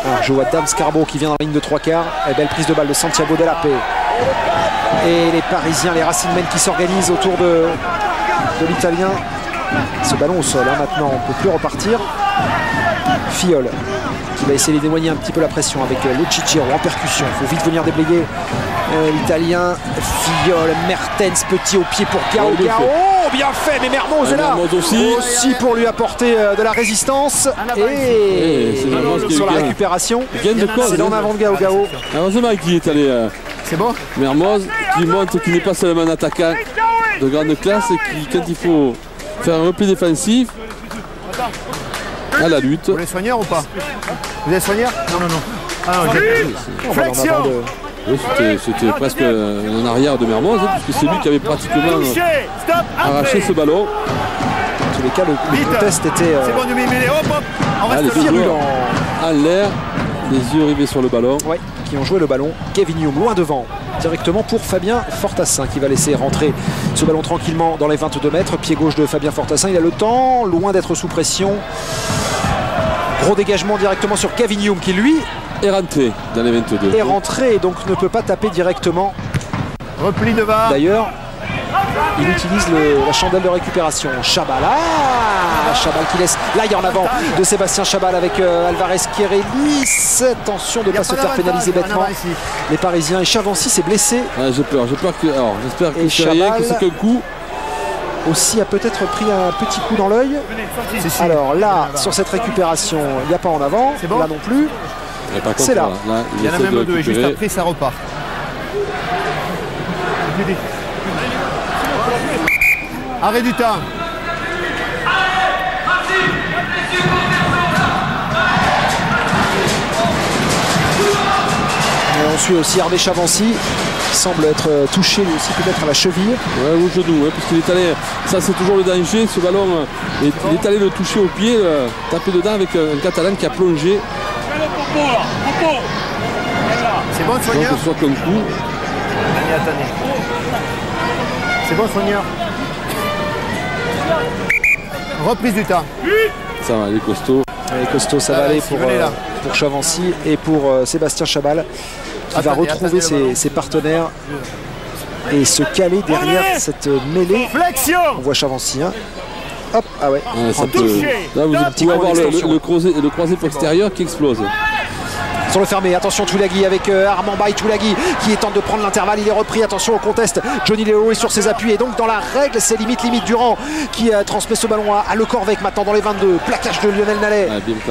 S1: Alors, Joe Adam Scarborough qui vient dans la ligne de 3/4. Belle prise de balle de Santiago Delapé. Et les Parisiens, les Racingmen qui s'organisent autour de l'Italien. Ce ballon au sol, maintenant, on ne peut plus repartir. Filleul qui va essayer d'éloigner un petit peu la pression avec le Cicero en percussion. Il faut vite venir déblayer l'Italien. Filleul, Mertens, petit au pied pour Gao. Bien fait, mais Mermoz est là aussi pour lui apporter de la résistance. Et sur la récupération, c'est en avant de Gao.
S2: Heureusement qu'il est allé.
S5: C'est bon.
S2: Mermoz qui montre qu'il n'est pas seulement un attaquant de grande classe et qui, quand il faut faire un repli défensif, à la lutte.
S5: Vous les soigneurs ou pas? Vous êtes soigneur? Non.
S1: Flexion.
S2: C'était presque en arrière de Mermoz, puisque c'est lui qui avait pratiquement arraché ce ballon.
S1: En tous les cas, le test était
S2: en l'air, les yeux rivés sur le ballon.
S1: Ouais, qui ont joué le ballon. Kevin Hume loin devant, directement pour Fabien Fortassin qui va laisser rentrer ce ballon tranquillement dans les 22 mètres. Pied gauche de Fabien Fortassin, il a le temps, loin d'être sous pression. Gros dégagement directement sur Kevin Hume qui lui
S2: est rentré dans les 22.
S1: Est rentré et donc ne peut pas taper directement.
S5: Repli de VAR.
S1: D'ailleurs, il utilise la chandelle de récupération. Chabal, Chabal qui laisse l'ail en avant de Sébastien Chabal avec Alvarez Kérélis. Attention de ne pas se faire pénaliser bêtement. Les Parisiens et Chavancy s'est blessé.
S2: J'ai peur que. Alors j'espère que c'est rien, que c'est qu'un coup.
S1: Aussi a peut-être pris un petit coup dans l'œil. Alors là, sur cette récupération, il n'y a pas en avant. Là non plus. C'est là.
S5: Il y en a même deux et juste après ça repart. Arrêt du temps.
S1: Et on suit aussi Hervé Chavancy qui semble être touché lui aussi peut-être à la cheville.
S2: Ouais, au genou, parce qu'il est allé. Ça c'est toujours le danger, ce ballon. Il est allé le toucher au pied, taper dedans avec un Catalan qui a plongé.
S5: C'est bon, soigneur.
S2: Donc, soit qu'un coup.
S5: C'est bon, soigneur. Reprise du temps.
S2: Ça va, il est costaud.
S1: Il est costaud, ça va aller pour Chavancy et pour Sébastien Chabal qui va retrouver ses partenaires et se caler derrière cette mêlée. On voit Chavancy. Hein. Hop, ah ouais.
S2: Là, vous pouvez avoir le croisé postérieur qui explose.
S1: Sur le fermé, attention Toulagui avec Armand Baye, Toulagui qui tente de prendre l'intervalle, il est repris, attention au contest, Johnny Léo est sur ses appuis et donc dans la règle c'est limite Durand qui transmet ce ballon à Le Corvec maintenant dans les 22, plaquage de Lionel Nallet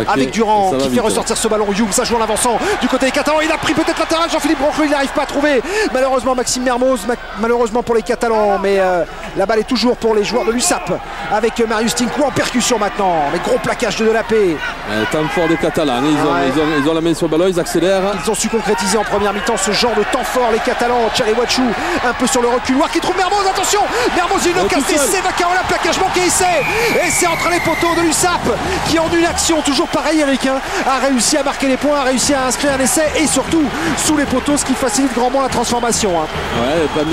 S1: avec Durand qui fait ressortir ce ballon, Youm ça joue en avançant du côté des Catalans, il a pris peut-être l'intervalle, Jean-Philippe Branclot il n'arrive pas à trouver, malheureusement Maxime Mermoz, malheureusement pour les Catalans, mais la balle est toujours pour les joueurs de l'USAP avec Marius Tinkou en percussion maintenant, mais gros plaquage de Delapé.
S2: Temps fort des Catalans, ils ont la main sur le ballon, ils accélèrent.
S1: Ils ont su concrétiser en première mi-temps ce genre de temps fort, les Catalans. Tchalewachou un peu sur le reculoir qui trouve Mermoz, attention Mermoz il le casse, c'est Vacaola, plaquage manqué, et c'est entre les poteaux de l'USAP qui en une action, toujours pareil Eric, hein, a réussi à marquer les points, a réussi à inscrire un essai et surtout sous les poteaux, ce qui facilite grandement la transformation. Hein.
S2: Ouais,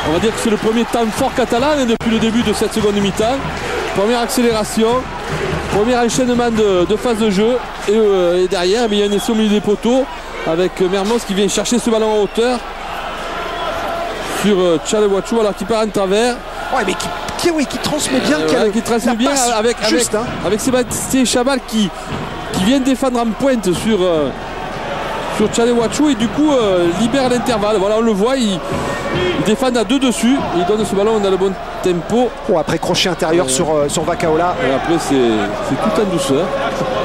S2: on va dire que c'est le premier temps fort catalan hein, depuis le début de cette seconde mi-temps. Première accélération, premier enchaînement de phase de jeu et derrière il y a un essai au milieu des poteaux avec Mermoz qui vient chercher ce ballon en hauteur sur Tchalewachou alors qu'il part en travers.
S1: Ouais mais qui transmet bien,
S2: qui transmet bien avec Sébastien Chabal qui vient défendre en pointe sur Tchalewachou et du coup libère l'intervalle. Voilà, on le voit, il défend à deux dessus, il donne ce ballon dans le bon tempo.
S1: Oh, après crochet intérieur sur Vacaola.
S2: Et après c'est tout en douceur,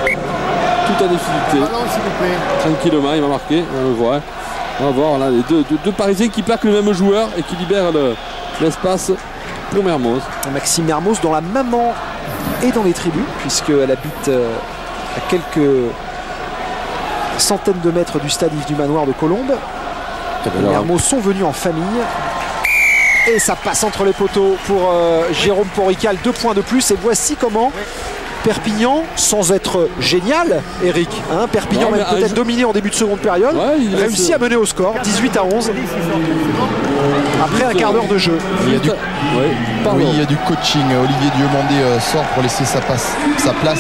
S2: tout en difficulté. Tranquillement, il va marquer, on le voit. On va voir là, les deux Parisiens qui plaquent le même joueur et qui libèrent l'espace pour Mermoz.
S1: Maxime Mermoz dont la maman est dans les tribunes puisqu'elle habite à quelques centaines de mètres du stade Yves du Manoir de Colombes. Les Mermoz sont venus en famille. Et ça passe entre les poteaux pour Jérôme Porical, 2 points de plus. Et voici comment Perpignan, sans être génial, Eric, hein, Perpignan même peut-être dominé en début de seconde période, réussit à mener au score, 18-11, après un quart d'heure de jeu.
S4: Il y a du coaching. Olivier Diomandé sort pour laisser sa place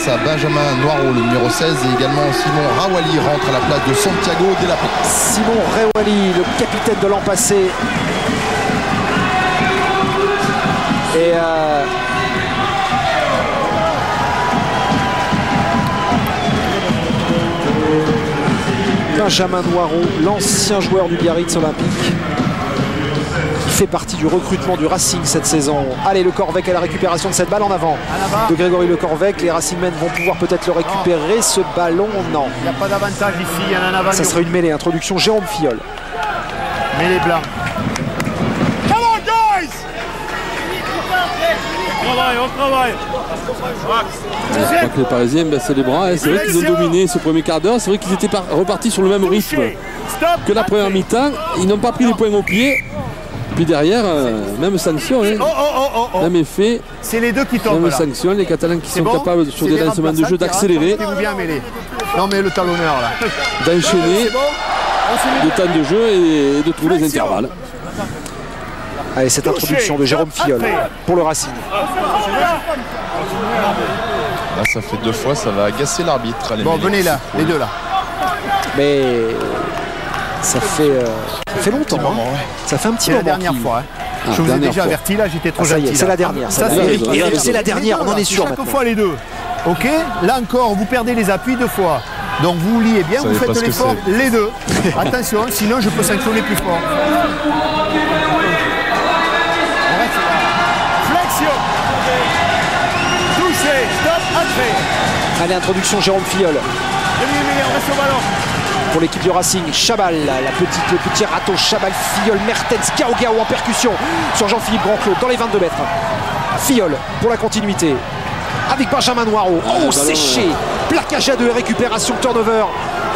S4: à Benjamin Noireau, le numéro 16, et également Simon Rawali rentre à la place de Santiago Delapé.
S1: Simon Rawali, le capitaine de l'an passé. Et Benjamin Noireau, l'ancien joueur du Biarritz Olympique, qui fait partie du recrutement du Racing cette saison. Allez, Le Corvec à la récupération de cette balle en avant de Grégory Le Corvec. Les Racingmen vont pouvoir peut-être le récupérer, ce ballon, non.
S5: Il n'y a pas d'avantage ici, il y en a un avantage.
S1: Ça serait une mêlée, introduction Jérôme Filleul.
S5: Mêlée blanc. On travaille.
S2: Je crois que les Parisiens baissaient les bras. C'est vrai qu'ils ont dominé ce premier quart d'heure. C'est vrai qu'ils étaient repartis sur le même rythme que la première mi-temps. Ils n'ont pas pris les points au pied. Puis derrière, même sanction, hein. Même effet.
S5: C'est les deux qui tombent.
S2: Même sanction, les Catalans qui sont capables sur des lancements de jeu d'accélérer.
S5: Non mais le talonneur là.
S2: D'enchaîner de temps de jeu et de trouver les intervalles.
S1: Allez, cette introduction de Jérôme Filleul pour le Racing.
S4: Là, ça fait 2 fois, ça va agacer l'arbitre.
S5: Bon, venez là, les deux là.
S1: Mais ça fait longtemps. Hein. Ça fait un petit moment.
S5: C'est la dernière fois. Hein. Je vous ai déjà averti là, j'étais trop gentil.
S1: C'est la dernière. C'est la dernière, on en est sûr.
S5: Chaque fois les deux. Ok, là encore, vous perdez les appuis 2 fois. Donc vous liez bien, vous faites l'effort, les deux. Attention, sinon je peux sanctionner plus fort.
S1: Allez, introduction Jérôme Filleul pour l'équipe du Racing. Chabal, le petit râteau Chabal, Filleul, Mertens, Gaogao en percussion sur Jean-Philippe Branclot dans les 22 mètres. Filleul pour la continuité avec Benjamin Noireau. Oh, séché, plaquage à 2, récupération, turnover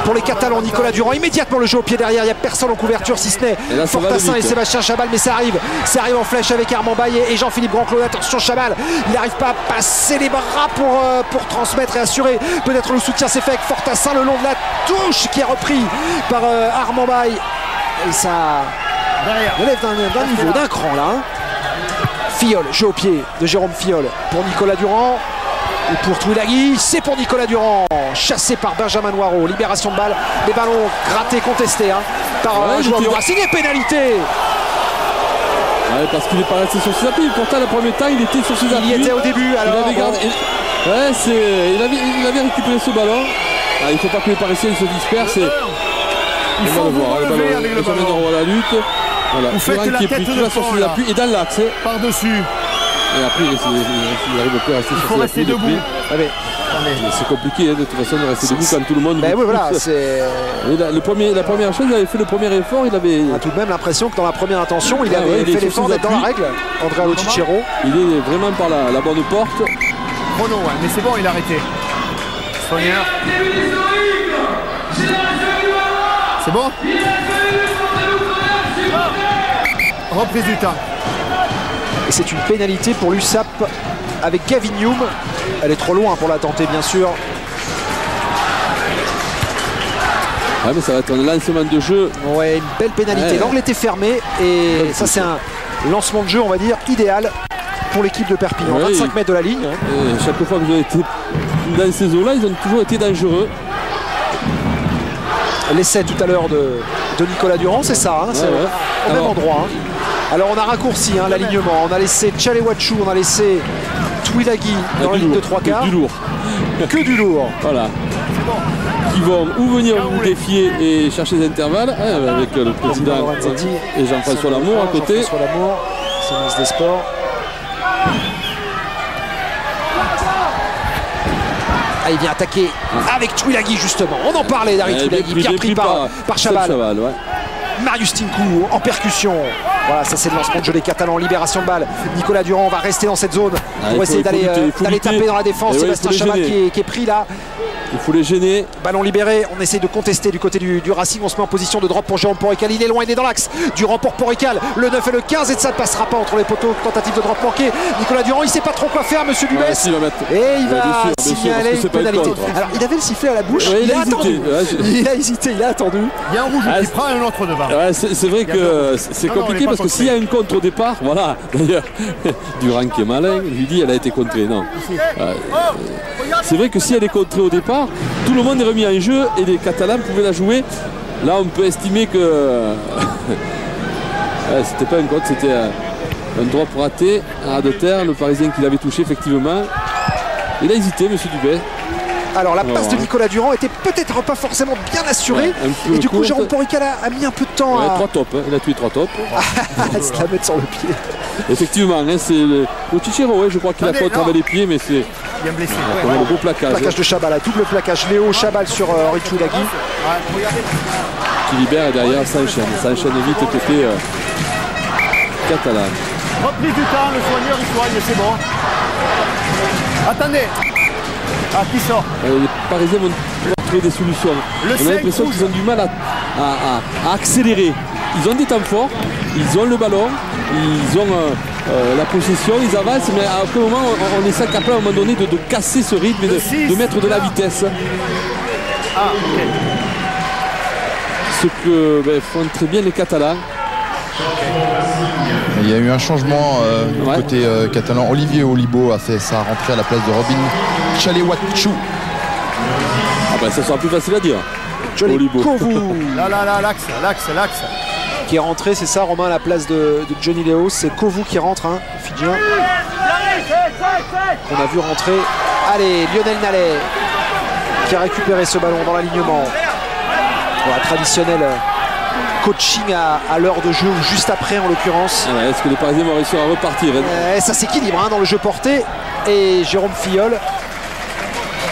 S1: pour les Catalans. Nicolas Durand, immédiatement le jeu au pied derrière, il n'y a personne en couverture si ce n'est Fortassin et Sébastien Chabal, mais ça arrive en flèche avec Armand Baye et Jean-Philippe Branclot. Attention Chabal, il n'arrive pas à passer les bras pour transmettre et assurer peut-être le soutien. C'est fait avec Fortassin le long de la touche qui est repris par Armand Baye et ça relève d'un niveau, d'un cran là. Filleul, jeu au pied de Jérôme Filleul pour Nicolas Durand. Et pour Twilaghi, c'est pour Nicolas Durand, chassé par Benjamin Noiro. Libération de balle, les ballons grattés, contestés par un joueur du Racing et pénalité.
S2: Ouais, parce qu'il n'est pas resté sur ses appuis. Pourtant, le premier temps, il était sur ses appuis.
S1: Il y était au début. Alors,
S2: il avait récupéré ce ballon. Ah, il ne faut pas que les Parisiens se dispersent.
S5: Il faut vous relever avec le ballon.
S2: On voit la lutte. Voilà.
S5: Vous faites la tête de
S2: sur ses appuis et dans l'axe.
S5: Par-dessus.
S2: Et après, il n'arrive plus à rester sur ses appuis.
S5: Il faut rester debout.
S2: C'est compliqué de toute façon de rester debout quand tout le monde.
S1: Ben oui, voilà,
S2: la première chose, il avait fait le premier effort. Il avait
S1: tout de même l'impression que dans la première intention, il avait fait l'effort d'être dans la règle. Andrea Lotticero.
S2: Il est vraiment par la bonne porte.
S5: Chrono, mais c'est bon, il a arrêté. Soigneur. C'est bon? Reprise du temps.
S1: Et c'est une pénalité pour l'USAP avec Gavin Hume. Elle est trop loin pour la tenter, bien sûr.
S2: Ah, mais ça va être un lancement de jeu.
S1: Ouais, une belle pénalité. L'angle était fermé et ça, c'est un lancement de jeu, on va dire, idéal pour l'équipe de Perpignan. 25 mètres de la ligne.
S2: Et chaque fois que vous avez été dans ces eaux-là, ils ont toujours été dangereux.
S1: L'essai tout à l'heure de Nicolas Durand, c'est ça, c'est au même endroit. Alors on a raccourci l'alignement, on a laissé Tchalewachu, on a laissé Twilaghi dans la ligne de 3 quarts.
S2: Que du lourd.
S1: Que du lourd.
S2: Voilà. Qui vont ou venir vous défier et chercher des intervalles avec le président et Jean-François Lamour à côté.
S1: Jean-François Lamour, c'est le ministre des Sports. Il vient attaquer avec Twilaghi justement. On en parlait d'Harry Twilaghi, bien pris par Chabal. Marius Tinkou en percussion. Voilà, ça c'est le lancement de jeu des Catalans. Libération de balle. Nicolas Durand va rester dans cette zone pour essayer d'aller taper dans la défense. Sébastien Chabal qui est pris là.
S2: Il faut les gêner.
S1: Ballon libéré, on essaie de contester du côté du Racing. On se met en position de drop pour Jérôme Porrical. Il est loin, il est dans l'axe. Durand pour Porrical, le 9 et le 15. Et ça ne passera pas entre les poteaux. Tentative de drop manqué. Nicolas Durand, il ne sait pas trop quoi faire, monsieur Dubès. Et il va signaler une pénalité. Alors, il avait le sifflet à la bouche. Il a attendu. Il a hésité, il a attendu.
S5: Il y a un rouge qui prend un autre devant.
S2: C'est vrai que c'est compliqué parce que s'il y a une contre au départ, voilà. D'ailleurs, Durand qui est malin, lui dit elle a été contrée. Non. C'est vrai que si elle est contrée au départ, tout le monde est remis en jeu et les Catalans pouvaient la jouer. Là, on peut estimer que c'était pas un contre, c'était un drop raté à de terre. Le Parisien qui l'avait touché, effectivement. Il a hésité, monsieur Dubé.
S1: Alors la passe de Nicolas Durand était peut-être pas forcément bien assurée. Et du coup, Jérôme Porrical a mis un peu de temps à...
S2: 3 tops, il a tué 3 tops.
S1: Se la mettre sur le pied.
S2: Effectivement, c'est le Lotticero, je crois qu'il a contre avec les pieds, mais c'est...
S5: Bien blessé.
S2: Le beau plaquage.
S1: Plaquage de Chabal, double plaquage. Léo Chabal sur Henry Twilaghi.
S2: Qui libère et derrière s'enchaîne. S'enchaîne vite côté catalan.
S5: Reprise du temps, le soigneur il soigne, c'est bon. Attendez. Ah, qui sort?
S2: Les Parisiens vont trouver des solutions. On a l'impression qu'ils ont du mal à accélérer. Ils ont des temps forts, ils ont le ballon, ils ont la possession, ils avancent, mais à aucun moment on est capable à un moment donné de casser ce rythme et de mettre de la vitesse.
S5: Ah, ok.
S2: Ce que font très bien les Catalans.
S4: Il y a eu un changement du côté catalan. Olivier Olibo a fait sa rentrée à la place de Robin Tchalewachu.
S2: Ça sera plus facile à dire.
S1: Olibo.
S5: Là, l'axe.
S1: Qui est rentré, c'est ça, Romain, à la place de Johnny Léo. C'est Kovu qui rentre, Fidjien. On a vu rentrer. Allez, Lionel Nallet qui a récupéré ce ballon dans l'alignement. Voilà, traditionnel coaching à l'heure de jeu ou juste après en l'occurrence.
S2: Est-ce que les Parisiens vont réussir à repartir?
S1: Ça s'équilibre dans le jeu porté. Et Jérôme Filleul.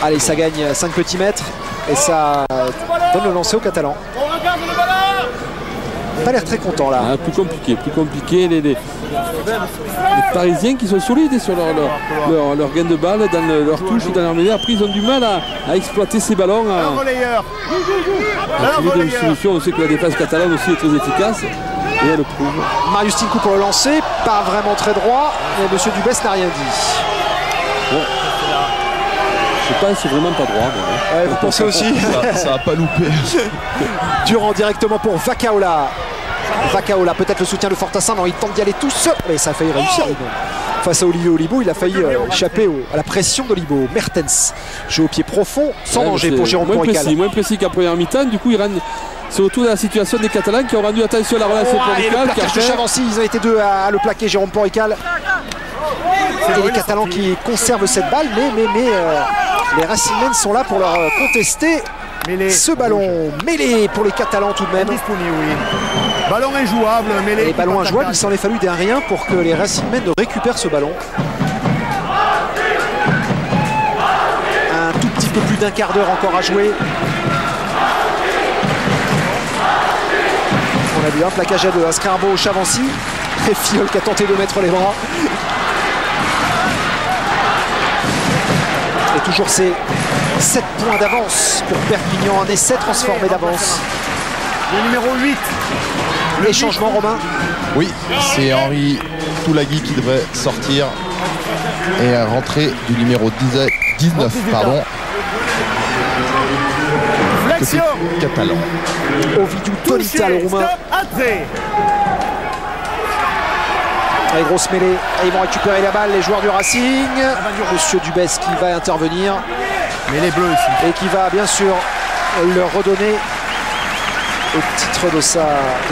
S1: Allez, ça gagne 5 petits mètres. Et ça donne le lancer aux Catalans. Pas l'air très content là.
S2: Plus compliqué. Les Parisiens qui sont solides sur leur gain de balle, dans leur touche, dans leur mêlée. Après, ils ont du mal à exploiter ces ballons. À trouver des solutions. On sait que la défense catalane aussi est très efficace. Et elle le prouve.
S1: Marius Tinkou pour le lancer. Pas vraiment très droit. Mais monsieur Dubès n'a rien dit.
S2: Bon. Je sais pas, c'est vraiment pas droit.
S1: Vous pensez aussi?
S4: Ça a pas loupé.
S1: Durand directement pour Vakaola. Vakaola, peut-être le soutien de Fortassin. Non, il tente d'y aller tout seul. Mais ça a failli réussir. face à Olivier Olibo. Il a failli échapper à la pression d'Olibo. Mertens joue au pied profond, sans danger pour Jérôme Porical.
S2: Moins précis qu'en première mi-temps. Du coup, il rentre sur le tour de la situation des Catalans qui ont rendu attention à la relation Porical.
S1: Le plaquage de Chavancy, ils ont été deux à le plaquer, Jérôme Porical. Et les Catalans qui conservent cette balle, mais les Racing Men sont là pour leur contester ce ballon. Mêlé pour les Catalans tout de même.
S5: Ballon injouable, mêlé.
S1: Les ballons injouables, il s'en est fallu d'un rien pour que les Racing Men récupèrent ce ballon. Un tout petit peu plus d'un quart d'heure encore à jouer. On a vu un plaquage à deux, un Scrimbo au Chavancy. Et Fiol qui a tenté de mettre les bras. Et toujours ces 7 points d'avance pour Perpignan, un essai transformé d'avance.
S5: Le numéro 8.
S1: Les changements, Romain?
S4: Oui, c'est Henri Toulagui qui devrait sortir et rentrer du numéro 19, pardon. Côté catalan.
S1: Ovidiu Tolita, le Roumain. Allez, grosse mêlée. Ils vont récupérer la balle, les joueurs du Racing. Monsieur Dubès qui va intervenir.
S5: Mais les bleus ici.
S1: Et qui va bien sûr leur redonner, au titre de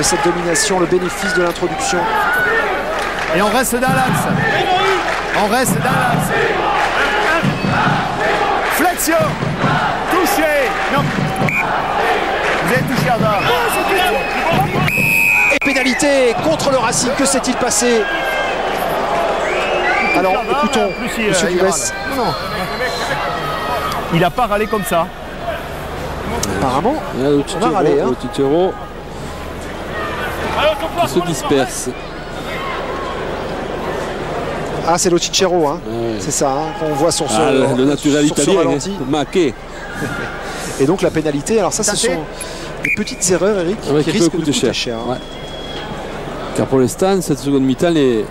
S1: cette domination, le bénéfice de l'introduction.
S5: Et on reste dans l'axe. On reste dans l'axe. Flexion. Touché. Non. Vous avez touché à bas.
S1: Et pénalité contre le Racing. Que s'est-il passé? Alors écoutons monsieur Dubès.
S5: Non. Il n'a pas râlé comme ça.
S1: Apparemment,
S2: on va râler. Le Titero qui se disperse.
S1: Ah, c'est Locicero, hein. Ouais. C'est ça, hein, qu'on voit sur ce
S2: le naturel italien, Maquet.
S1: Et donc la pénalité, alors ça, ce sont des petites erreurs, Eric, qui risquent de coûter cher.
S2: Ouais. Car pour l'instant, cette seconde mi-temps, les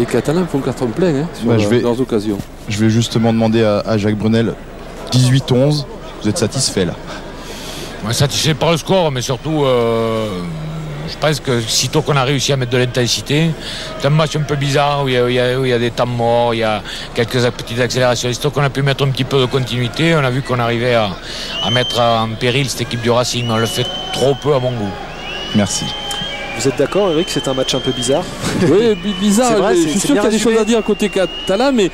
S2: Catalans font carton plein sur leurs occasions.
S4: Je vais justement demander à Jacques Brunel, 18-11, vous êtes satisfait là?
S3: Ouais, satisfait par le score, mais surtout, je pense que sitôt qu'on a réussi à mettre de l'intensité, c'est un match un peu bizarre où il y a des temps morts, il y a quelques petites accélérations. Sitôt qu'on a pu mettre un petit peu de continuité, on a vu qu'on arrivait à mettre en péril cette équipe du Racing, mais on le fait trop peu à mon goût.
S4: Merci.
S1: Vous êtes d'accord, Eric, c'est un match un peu bizarre?
S2: Oui, bizarre. Vrai, je suis sûr qu'il y a des choses à dire côté catalan, mais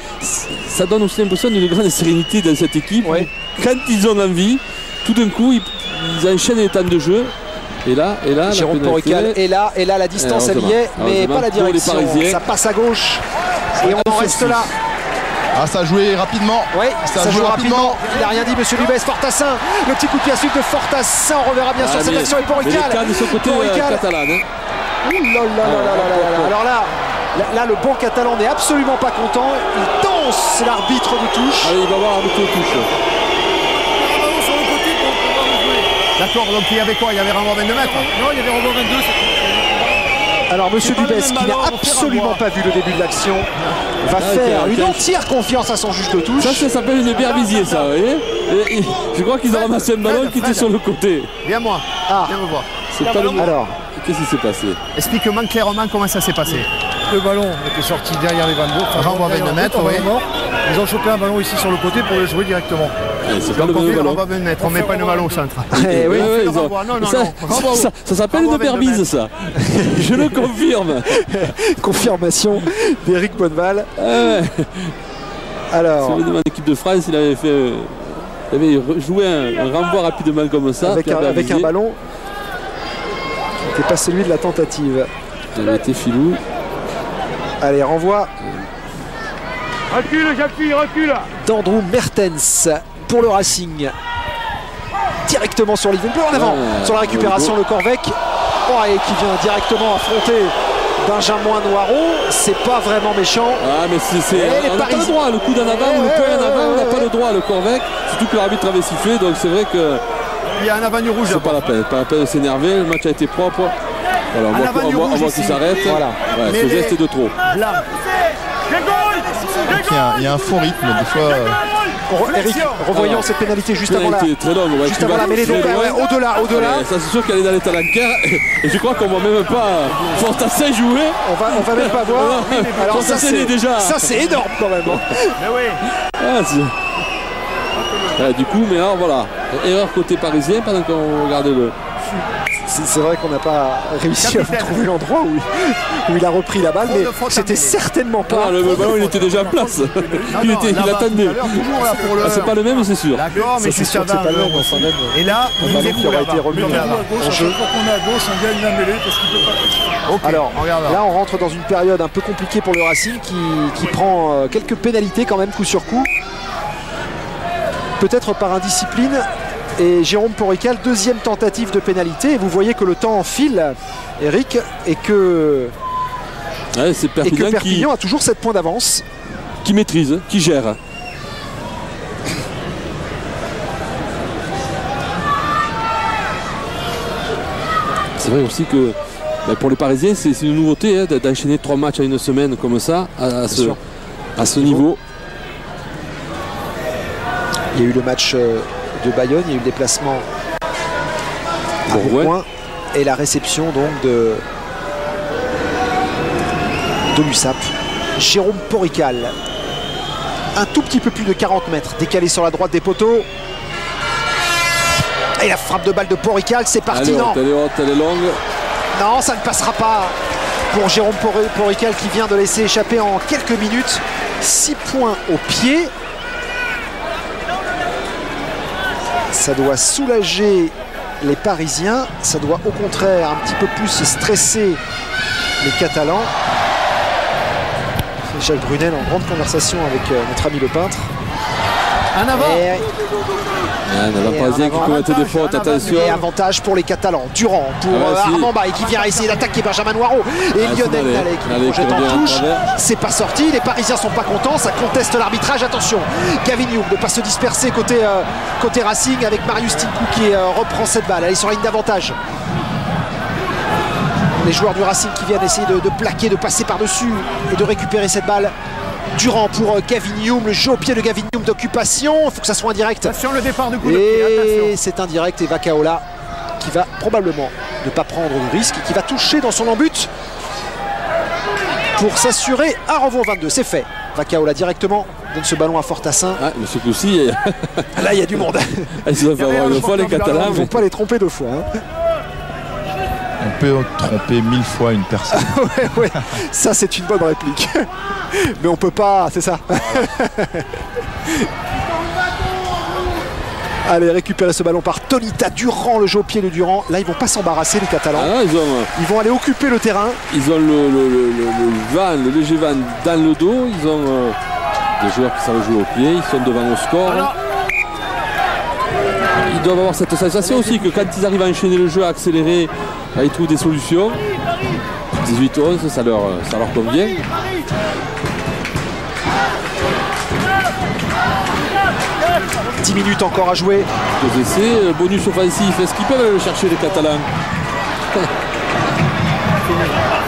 S2: ça donne aussi l'impression d'une grande sérénité dans cette équipe. Ouais. Quand ils ont envie, tout d'un coup, ils enchaînent les temps de jeu. Et là,
S1: Jérôme Porical est là, la distance elle y est, mais pas la direction. Ça passe à gauche et on en reste là.
S4: Ah, ça a joué rapidement.
S1: Oui, ça joue rapidement. Il n'a rien dit, monsieur Dubès. Fortassin, le petit coup de pied à suite de Fortassin. On reverra bien sûr cette action et Porical.
S2: De ce côté catalan.
S1: Alors là, le banc catalan n'est absolument pas content. Il danse l'arbitre de touche.
S2: Allez, il va voir l'arbitre de touche.
S5: D'accord, donc il y avait quoi? Il y avait renvoi 22 mètres?
S7: Non, il y avait renvoi 22.
S1: Alors monsieur Dubès, qui n'a absolument pas vu le début de l'action, va faire une entière confiance à son juge de touche.
S2: Ça s'appelle une berbizier, ça, vous voyez. Et je crois qu'ils ont ramassé un ballon qui était sur le côté.
S5: Viens moi, viens me voir.
S2: C'est pas le ballon. Alors, qu'est-ce qui s'est passé?
S5: Explique-moi clairement comment ça s'est passé.
S7: Le ballon était sorti derrière les 22.
S5: Renvoi 22 mètres, oui.
S7: Ils ont chopé un ballon ici sur le côté pour le jouer directement.
S2: C'est pas le bon ballon.
S5: On met pas le ballon au centre.
S2: Ça s'appelle une berbise, ça. Je le confirme.
S1: Confirmation d'Éric Bonneval. Alors,
S2: si vous l'équipe de France, il avait joué un renvoi rapidement comme ça.
S1: Avec un ballon qui n'était pas celui de la tentative.
S2: Il avait été filou.
S1: Allez, renvoi.
S7: Recule, j'appuie, recule.
S1: D'Andrew Mertens pour le Racing. Directement sur l'Yvon Bleu en avant. Sur la récupération, le Corvec. Et qui vient directement affronter Benjamin Noirot. C'est pas vraiment méchant.
S2: Ah, mais on n'a pas le droit. Le coup d'en avant ou le point en avant, on n'a pas le droit. Le Corvec, surtout que l'arbitre avait sifflé. Donc c'est vrai que.
S5: Il y a un avenue rouge.
S2: C'est pas la peine de s'énerver. Le match a été propre. Voilà, on voit qu'il s'arrête. Voilà. Ce geste est de trop.
S4: Il y a un faux rythme, des fois.
S1: Eric, revoyant cette pénalité juste avant la,
S2: très longue, ouais,
S1: juste avant la mêlée. Donc au-delà.
S2: Ça c'est sûr qu'elle est dans les talanqueurs. Et je crois qu'on va même pas Fortassin jouer.
S1: On va même pas voir. Alors ça c'est énorme quand même.
S5: Mais oui.
S2: Du coup, mais alors voilà, erreur côté parisien pendant qu'on regardait le.
S1: C'est vrai qu'on n'a pas réussi à vous trouver l'endroit où il a repris la balle, mais c'était certainement pas.
S2: Le ballon il était déjà en place. Il attendait. C'est pas le même, c'est sûr.
S5: D'accord, mais c'est sûr que c'est pas le même. Et là,
S1: il aurait été remis en jeu.
S7: Chaque fois qu'on est à gauche, on gagne la mêlée parce qu'il peut pas.
S1: Okay. Alors là, on rentre dans une période un peu compliquée pour le Racing qui prend quelques pénalités quand même coup sur coup. Peut-être par indiscipline. Et Jérôme Porrical, deuxième tentative de pénalité. Et vous voyez que le temps enfile, Eric, et que Perpignan a toujours 7 points d'avance.
S2: Qui maîtrise, qui gère. C'est vrai aussi que pour les Parisiens, c'est une nouveauté d'enchaîner 3 matchs à une semaine comme ça, à ce niveau.
S1: Il y a eu le match de Bayonne, il y a eu le déplacement à Bourgoin et la réception donc de l'USAP. Jérôme Porrical, un tout petit peu plus de 40 mètres, décalé sur la droite des poteaux. Et la frappe de balle de Porrical, c'est parti.
S2: Elle est haute, elle est longue.
S1: Non, ça ne passera pas pour Jérôme Porrical qui vient de laisser échapper en quelques minutes 6 points au pied. Ça doit soulager les Parisiens, ça doit au contraire un petit peu plus stresser les Catalans. Jacques Brunel en grande conversation avec notre ami le peintre.
S5: Un avant.
S2: La Parisien qui commettait des fautes, attention.
S1: Et avantage pour les Catalans. Durand pour Armand Baye qui vient essayer d'attaquer Benjamin Noirot. Et Lionel Nallet qui projette en touche. C'est pas sorti. Les Parisiens sont pas contents. Ça conteste l'arbitrage. Attention. Gavin Youm ne pas se disperser côté Racing avec Marius Tinkou qui reprend cette balle. Elle est sur la ligne d'avantage. Les joueurs du Racing qui viennent essayer de plaquer, de passer par-dessus et de récupérer cette balle. Durand pour Gavin Youm, le jeu au pied de Gavin Youm d'occupation, il faut que ça soit indirect.
S5: Attention le départ de coup de pied,
S1: et c'est indirect et Vakaola qui va probablement ne pas prendre de risque, qui va toucher dans son embut pour s'assurer un renvoi 22, c'est fait. Vakaola directement donne ce ballon à Fortassin.
S2: Ah, monsieur Coussi,
S1: là il y a du monde.
S2: Ils vont avoir une fois les Catalans.
S1: Ils ne vont pas les tromper 2 fois.
S4: On peut tromper 1000 fois une personne.
S1: ouais, ça c'est une bonne réplique. Mais on peut pas, c'est ça. Allez, récupérer ce ballon par Tonita. Durand, le jeu au pied de Durand. Là, ils vont pas s'embarrasser, les Catalans. Ils vont aller occuper le terrain.
S2: Ils ont le léger van dans le dos. Ils ont des joueurs qui savent jouer au pied. Ils sont devant au score. Ils doivent avoir cette sensation aussi que quand ils arrivent à enchaîner le jeu, à accélérer, ils trouvent des solutions. 18-11, ça leur convient. «
S1: 10 minutes encore à jouer. »
S2: 2 essais, bonus offensif. Est-ce qu'ils peuvent aller le chercher, les Catalans?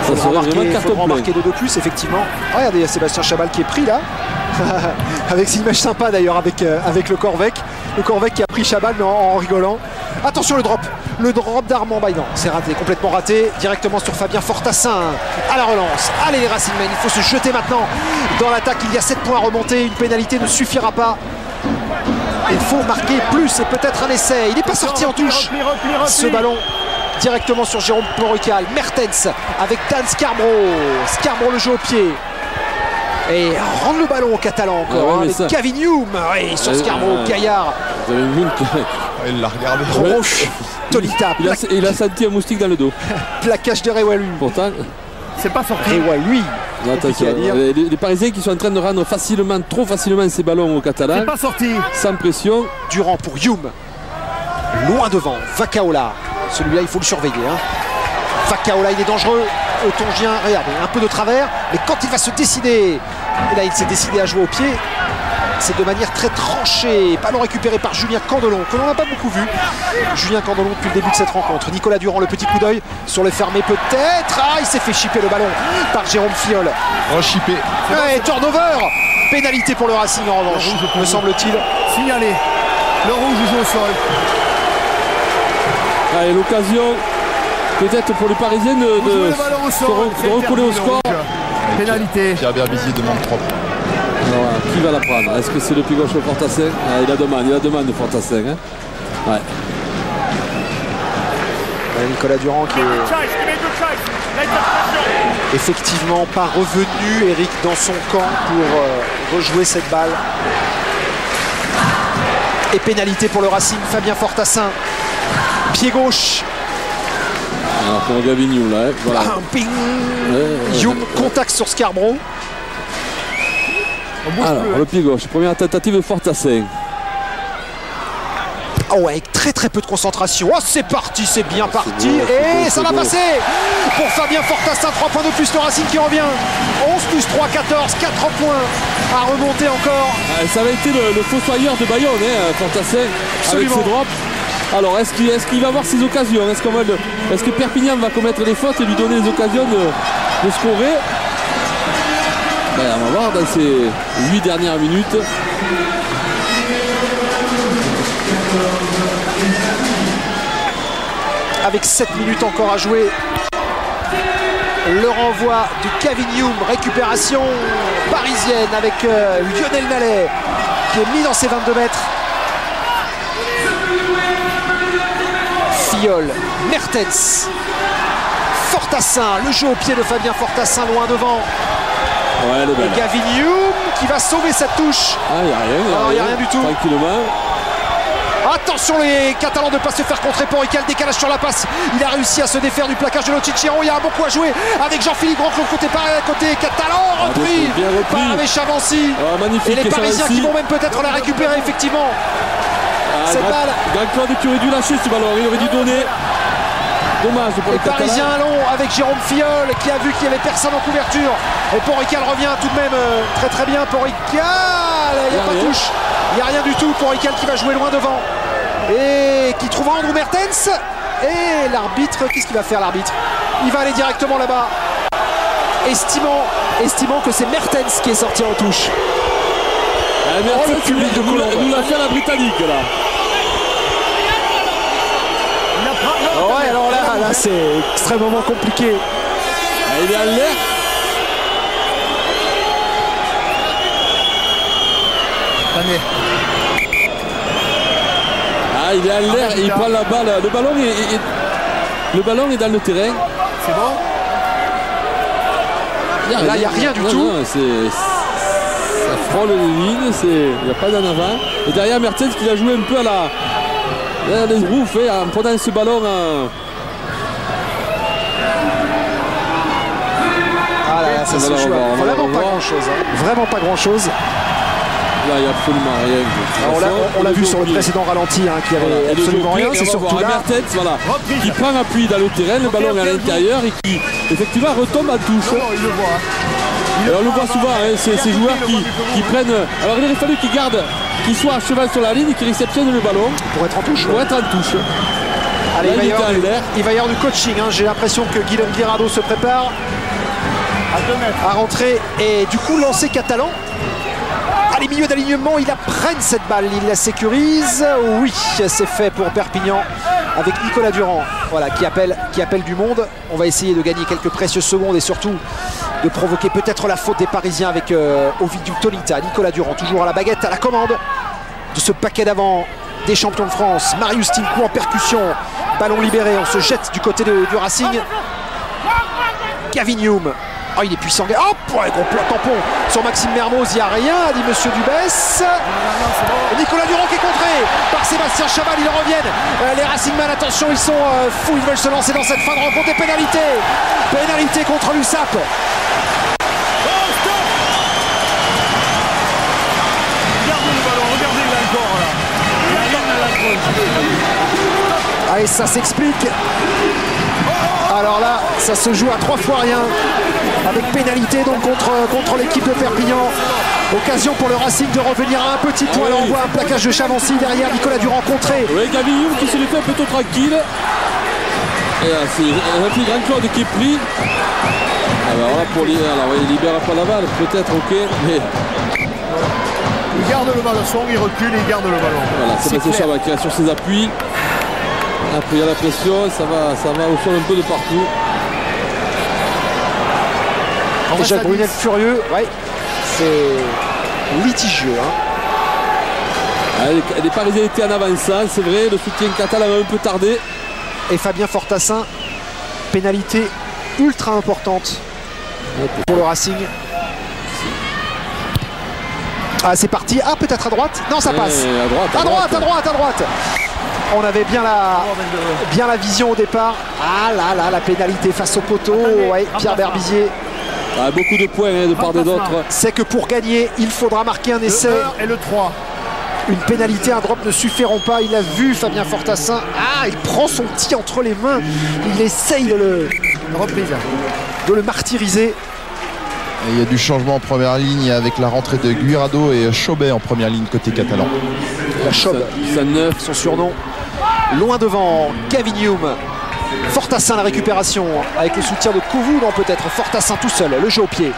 S1: Ça serait vraiment une carte remarquer de plus, effectivement. Oh, regardez, il y a Sébastien Chabal qui est pris là. Avec cette image sympa d'ailleurs avec le Corvec. Le Corvec qui a pris Chabal mais en rigolant. Attention le drop d'Armand Baye. Non, c'est raté, complètement raté. Directement sur Fabien Fortassin à la relance. Allez les Racingmen, il faut se jeter maintenant dans l'attaque. Il y a 7 points remontés, une pénalité ne suffira pas. Il faut marquer plus et peut-être un essai. Il n'est pas sorti en touche. Ce ballon directement sur Jérôme Porrical. Mertens avec Dan Scarborough le jeu au pied. Et rendre le ballon au Catalan encore, avec Gavin Youm sur Scarborough, Gaillard.
S4: Il l'a regardé.
S1: Tonita.
S2: Il a senti un moustique dans le dos.
S1: Plaquage de Rewa-Lui.
S2: Pourtant,
S5: c'est pas sorti.
S1: Rewa-Lui.
S2: Les Parisiens qui sont en train de rendre trop facilement ces ballons aux Catalans.
S5: C'est pas sorti.
S2: Sans pression.
S1: Durand pour Youm. Loin devant. Vakaola. Celui-là, il faut le surveiller. Vakaola, il est dangereux. Otongien, regardez, un peu de travers. Mais quand il va se décider, et là, il s'est décidé à jouer au pied. C'est de manière très tranchée. Ballon récupéré par Julien Candelon, que l'on n'a pas beaucoup vu. Julien Candelon depuis le début de cette rencontre. Nicolas Durand, le petit coup d'œil sur le fermé peut-être. Ah, il s'est fait chipper le ballon par Jérôme Fiol.
S4: Rechippé.
S1: Ouais, turnover Pénalité pour le Racing en revanche, me semble-t-il.
S5: Signalé. Le rouge joue au sol.
S2: Allez, l'occasion peut-être pour les Parisiens de recoller au score.
S5: Pénalité.
S4: Pierre Berbizier demande 3 points.
S2: Alors, qui va la prendre? Est-ce que c'est le pied gauche de Fortassin? Il la demande de Fortassin. Hein, ouais.
S1: Nicolas Durand qui est effectivement pas revenu, Eric, dans son camp pour rejouer cette balle. Et pénalité pour le Racing, Fabien Fortassin. Pied gauche.
S2: Alors pour Gavignou là, voilà.
S1: Youm, contact sur Scarborough.
S2: Alors le pied gauche, première tentative de Fortassin.
S1: Oh ouais, avec très peu de concentration. Oh, c'est parti, c'est bien parti. Et ça va passer pour Fabien Fortassin. 3 points de plus, le Racing qui revient. 11 plus 3, 14, 4 points à remonter encore.
S2: Ça avait été le fossoyeur de Bayonne, Fortassin, avec ses drops. Alors, est-ce qu'il va avoir ses occasions? Est-ce que Perpignan va commettre des fautes et lui donner les occasions de scorer? Ben, on va voir dans ces 8 dernières minutes.
S1: Avec 7 minutes encore à jouer. Le renvoi de Gavignou, récupération parisienne avec Lionel Nallet qui est mis dans ses 22 mètres. Filleul, Mertens, Fortassin, le jeu au pied de Fabien Fortassin loin devant.
S2: Ouais,
S1: et Gavignou qui va sauver cette touche.
S2: Il n'y a rien du tout. Tranquillement.
S1: Attention les Catalans de ne pas se faire contrer. Porrical, décalage sur la passe. Il a réussi à se défaire du plaquage de Lottichero. Il y a un bon coup à jouer avec Jean-Philippe Branclot côté catalan. Repris par Chavancy. Et les Parisiens qui vont même peut-être la récupérer effectivement. Cette balle.
S2: Grand-Claude qui aurait dû lâcher ce ballon. Il aurait dû donner. Dommage pour les
S1: Parisiens long avec Jérôme Filleul qui a vu qu'il n'y avait personne en couverture. Et Porrical revient tout de même très bien. Porrical, il n'y a pas de touche. Il n'y a rien du tout. Porrical qui va jouer loin devant. Et qui trouve Andrew Mertens. Et l'arbitre, qu'est-ce qu'il va faire l'arbitre? Il va aller directement là-bas. Estimant que c'est Mertens qui est sorti en touche.
S2: Le public de Colombe. Nous l'a fait la Britannique là.
S1: Ouais, alors là c'est extrêmement compliqué.
S2: Il est à l'air. Il est à l'air, il prend la balle. Le ballon est dans le terrain.
S5: C'est bon?
S1: Là, il n'y a rien du tout.
S2: Ça frôle les lignes, il n'y a pas d'en avant. Et derrière Mertens qui a joué un peu à la rouf en prenant ce ballon.
S1: Ça se joue vraiment pas grand-chose. Vraiment pas grand-chose.
S2: Là, il n'y a absolument rien.
S1: On l'a vu sur le précédent ralenti qui avait absolument rien. C'est surtout là
S2: Mertens, qui prend appui dans le terrain, le ballon est à l'intérieur et qui effectivement retombe à touche. Alors, on le voit souvent, ces joueurs qui prennent. Alors il aurait fallu qu'ils gardent, qu'ils soient à cheval sur la ligne et qu'ils réceptionnent le ballon
S1: pour être en touche. Allez,
S2: là,
S1: il va y avoir du coaching. J'ai l'impression que Guillaume Guirado se prépare à rentrer et du coup lancer catalan. Allez, milieu d'alignement, il apprenne cette balle, il la sécurise. Oui, c'est fait pour Perpignan avec Nicolas Durand, voilà, qui appelle du monde. On va essayer de gagner quelques précieuses secondes et surtout de provoquer peut-être la faute des Parisiens avec Ovidiu Tolita. Nicolas Durand, toujours à la baguette, à la commande de ce paquet d'avant des champions de France. Marius Tinkou en percussion, ballon libéré, on se jette du côté du Racing. Gavignou. Oh, il est puissant. Hop, ouais, gros tampon sur Maxime Mermoz, il n'y a rien, dit Monsieur Dubès. Nicolas Durand qui est contré par Sébastien Chabal, ils reviennent. Les Racingmen, attention, ils sont fous, ils veulent se lancer dans cette fin de rencontre. Et pénalité contre l'USAP.
S5: Regardez le ballon, regardez-le encore là.
S1: Allez, ça s'explique. Alors là, ça se joue à 3 fois rien. Avec pénalité donc contre l'équipe de Perpignan. Occasion pour le Racing de revenir à un petit point. Là, on voit un plaquage de Chavancy derrière. Nicolas Durand contré.
S2: Oui, Gavignou qui se les fait plutôt tranquille. Et là, c'est un petit Grand-Claude qui est pris. Alors là, il libère pas la balle, peut-être, ok. Mais
S5: Il garde le ballon, il recule et il garde le ballon.
S2: Voilà, c'est Chabal qui est sur ses appuis. Après il y a la pression, ça va au sol un peu de partout.
S1: Déjà Brunel furieux, ouais, c'est litigieux. Hein.
S2: Les Parisiens étaient en avançant, c'est vrai, le soutien catalan a un peu tardé.
S1: Et Fabien Fortassin, pénalité ultra importante pour le Racing. Ah, c'est parti. Ah, peut-être à droite. Non, ça passe. À droite. On avait bien la vision au départ. Ah là, la pénalité face au poteau. Ouais, Pierre Berbizier.
S2: Ah, beaucoup de points de part et d'autre.
S1: C'est que pour gagner, il faudra marquer un essai.
S5: Le 1 et le 3.
S1: Une pénalité, un drop ne suffiront pas. Il a vu Fabien Fortassin. Ah, il prend son petit entre les mains. Il essaye de le martyriser.
S4: Et il y a du changement en première ligne avec la rentrée de Guirado et Chobet en première ligne côté catalan.
S1: La Chob, son surnom. Loin devant, Gavinium. Fortassin la récupération avec le soutien de Kouvou, peut-être Fortassin tout seul, le jeu au pied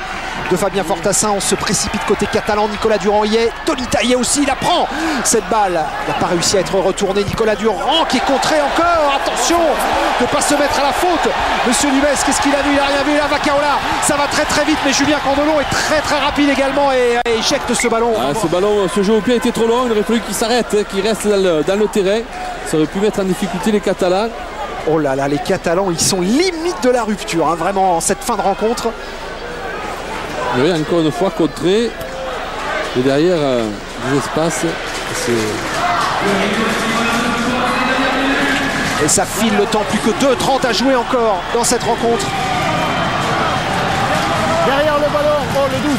S1: de Fabien Fortassin. On se précipite côté catalan. Nicolas Durand y est, Tolita y est aussi, il la prend cette balle, il n'a pas réussi à être retourné. Nicolas Durand qui est contré encore, attention de ne pas se mettre à la faute. Monsieur Nubes, qu'est-ce qu'il a vu? Il n'a rien vu là. Vacaola, ça va très vite, mais Julien Candelon est très rapide également et éjecte ce ballon.
S2: Ce jeu au pied était trop long, il aurait fallu qu'il s'arrête, qu'il reste dans le terrain. Ça aurait pu mettre en difficulté les Catalans.
S1: Oh là là, les Catalans, ils sont limite de la rupture, hein, vraiment, en cette fin de rencontre.
S2: Oui, encore une fois, contré. Et derrière, des espaces.
S1: Et ça file le temps, plus que 2:30 à jouer encore dans cette rencontre.
S5: Derrière le ballon, oh le 12.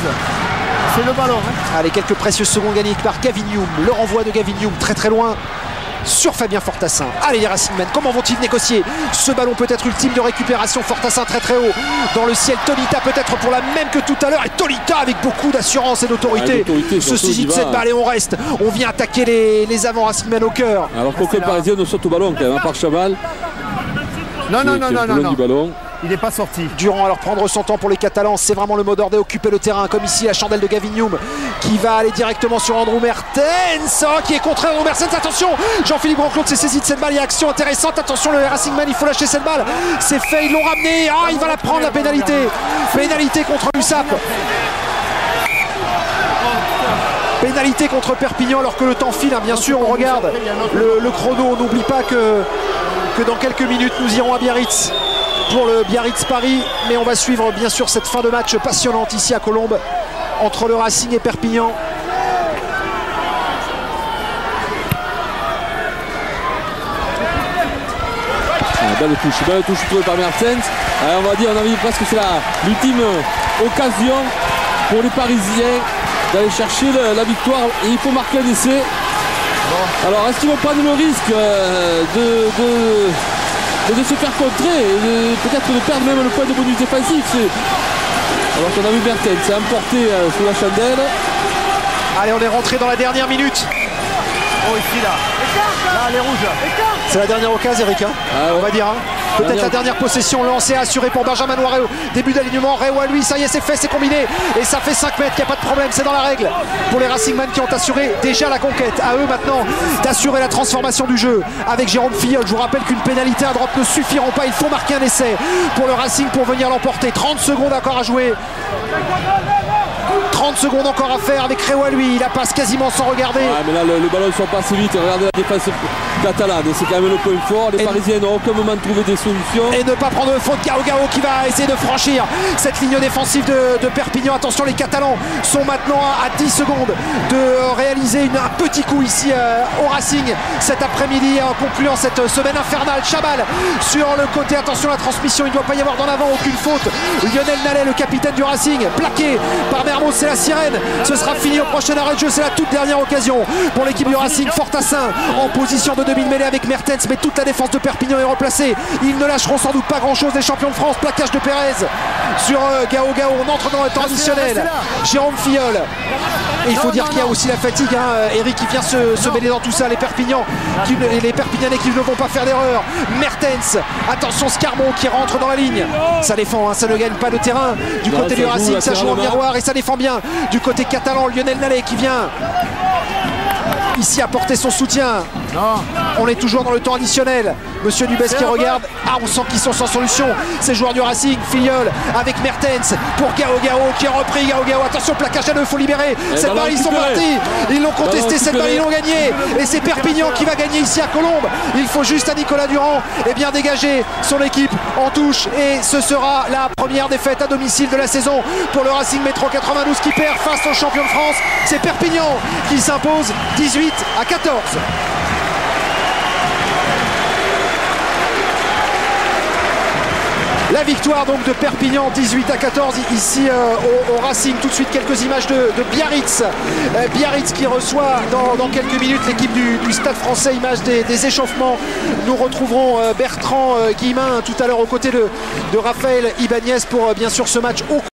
S5: C'est le ballon. Hein.
S1: Allez, quelques précieuses secondes gagnées par Gavinium. Le renvoi de Gavinium très loin. Sur Fabien Fortassin. Allez les Racingmen, comment vont-ils négocier ce ballon peut-être ultime de récupération? Fortassin très haut dans le ciel. Tolita peut-être pour la même que tout à l'heure. Et Tolita avec beaucoup d'assurance et d'autorité se saisit de cette balle et on reste. On vient attaquer les avants Racingmen au cœur.
S2: Alors qu'aucun Parisien ne saute au ballon quand même, par Chabal.
S5: Non.
S2: Du ballon.
S5: Il n'est pas sorti.
S1: Durand alors prendre son temps pour les Catalans, c'est vraiment le mot d'ordre, occuper le terrain comme ici la chandelle de Gavinium qui va aller directement sur Andrew Mertens, qui est contré Andrew Mertens. Attention, Jean-Philippe Grand-Claude s'est saisi de cette balle, il y a action intéressante. Attention le Racingman, il faut lâcher cette balle. C'est fait, ils l'ont ramené. Ah, il va la prendre la pénalité. Pénalité contre l'USAP. Pénalité contre Perpignan alors que le temps file, hein, bien sûr, on regarde le chrono, on n'oublie pas que dans quelques minutes nous irons à Biarritz pour le Biarritz Paris, mais on va suivre bien sûr cette fin de match passionnante ici à Colombes entre le Racing et Perpignan.
S2: Belle touche trouvée par Mertens. On va dire, on a envie presque que c'est l'ultime occasion pour les Parisiens d'aller chercher la victoire et il faut marquer un essai. Alors est-ce qu'ils vont prendre le risque de se faire contrer et peut-être de perdre même le point de bonus défensif? Alors qu'on a vu Mertens s'est emporté sous la chandelle.
S1: Allez, on est rentré dans la dernière minute.
S5: Oh, ici là. Là, les rouges.
S1: C'est la dernière occasion, Eric, hein, on va dire. Hein. Peut-être la dernière possession lancée assurée pour Benjamin Noiré. Début d'alignement, Réo à lui, ça y est, c'est fait, c'est combiné. Et ça fait 5 mètres, il n'y a pas de problème, c'est dans la règle. Pour les Racingman qui ont assuré déjà la conquête. À eux maintenant d'assurer la transformation du jeu avec Jérôme Filleul. Je vous rappelle qu'une pénalité à droite ne suffiront pas. Il faut marquer un essai pour le Racing pour venir l'emporter. 30 secondes encore à jouer. 30 secondes encore à faire avec Réo à lui, il la passe quasiment sans regarder.
S2: Ah, mais là le ballon ne sort pas assez vite, regardez la défense catalane, c'est quand même le point fort. Les Parisiens n'ont aucun moment trouvé des solutions.
S1: Et ne pas prendre de faute, Gao qui va essayer de franchir cette ligne défensive de Perpignan. Attention, les Catalans sont maintenant à 10 secondes de réaliser un petit coup ici au Racing cet après-midi en concluant cette semaine infernale. Chabal sur le côté, attention la transmission, il ne doit pas y avoir d'en avant, aucune faute. Lionel Nallet, le capitaine du Racing, plaqué par Mermoz, c'est la sirène, ce sera fini au prochain arrêt de jeu, c'est la toute dernière occasion pour l'équipe du Racing. Fortassin en position de demi-mêlée avec Mertens, mais toute la défense de Perpignan est replacée. Ils ne lâcheront sans doute pas grand chose, les champions de France. Plaquage de Pérez sur Gao, on entre dans le temps additionnel. Jérôme Filleul. Et il faut dire qu'il y a aussi la fatigue, hein. Eric qui vient se mêler dans tout ça, les Perpignanais qui ne vont pas faire d'erreur. Mertens, attention Scarmo qui rentre dans la ligne, ça défend, hein, ça ne gagne pas de terrain du côté du Racing, ça joue en miroir et ça défend bien du côté catalan. Lionel Nallet qui vient ici apporter son soutien. Non. On est toujours dans le temps additionnel. Monsieur Dubès qui regarde. Ah, on sent qu'ils sont sans solution. Ces joueurs du Racing. Filleul avec Mertens pour Gao qui a repris. Gao, attention, plaquage à deux, il faut libérer. Cette balle, ils sont partis. Ils l'ont contesté, cette balle, ils l'ont gagnée. Et c'est Perpignan qui va gagner ici à Colombes. Il faut juste à Nicolas Durand bien dégager son équipe en touche. Et ce sera la première défaite à domicile de la saison pour le Racing Métro 92 qui perd face au champion de France. C'est Perpignan qui s'impose 18-14. La victoire donc de Perpignan 18-14 ici au Racing. Tout de suite quelques images de Biarritz. Biarritz qui reçoit dans quelques minutes l'équipe du Stade Français. Image des échauffements. Nous retrouverons Bertrand Guillemin tout à l'heure aux côtés de Raphaël Ibanez pour bien sûr ce match au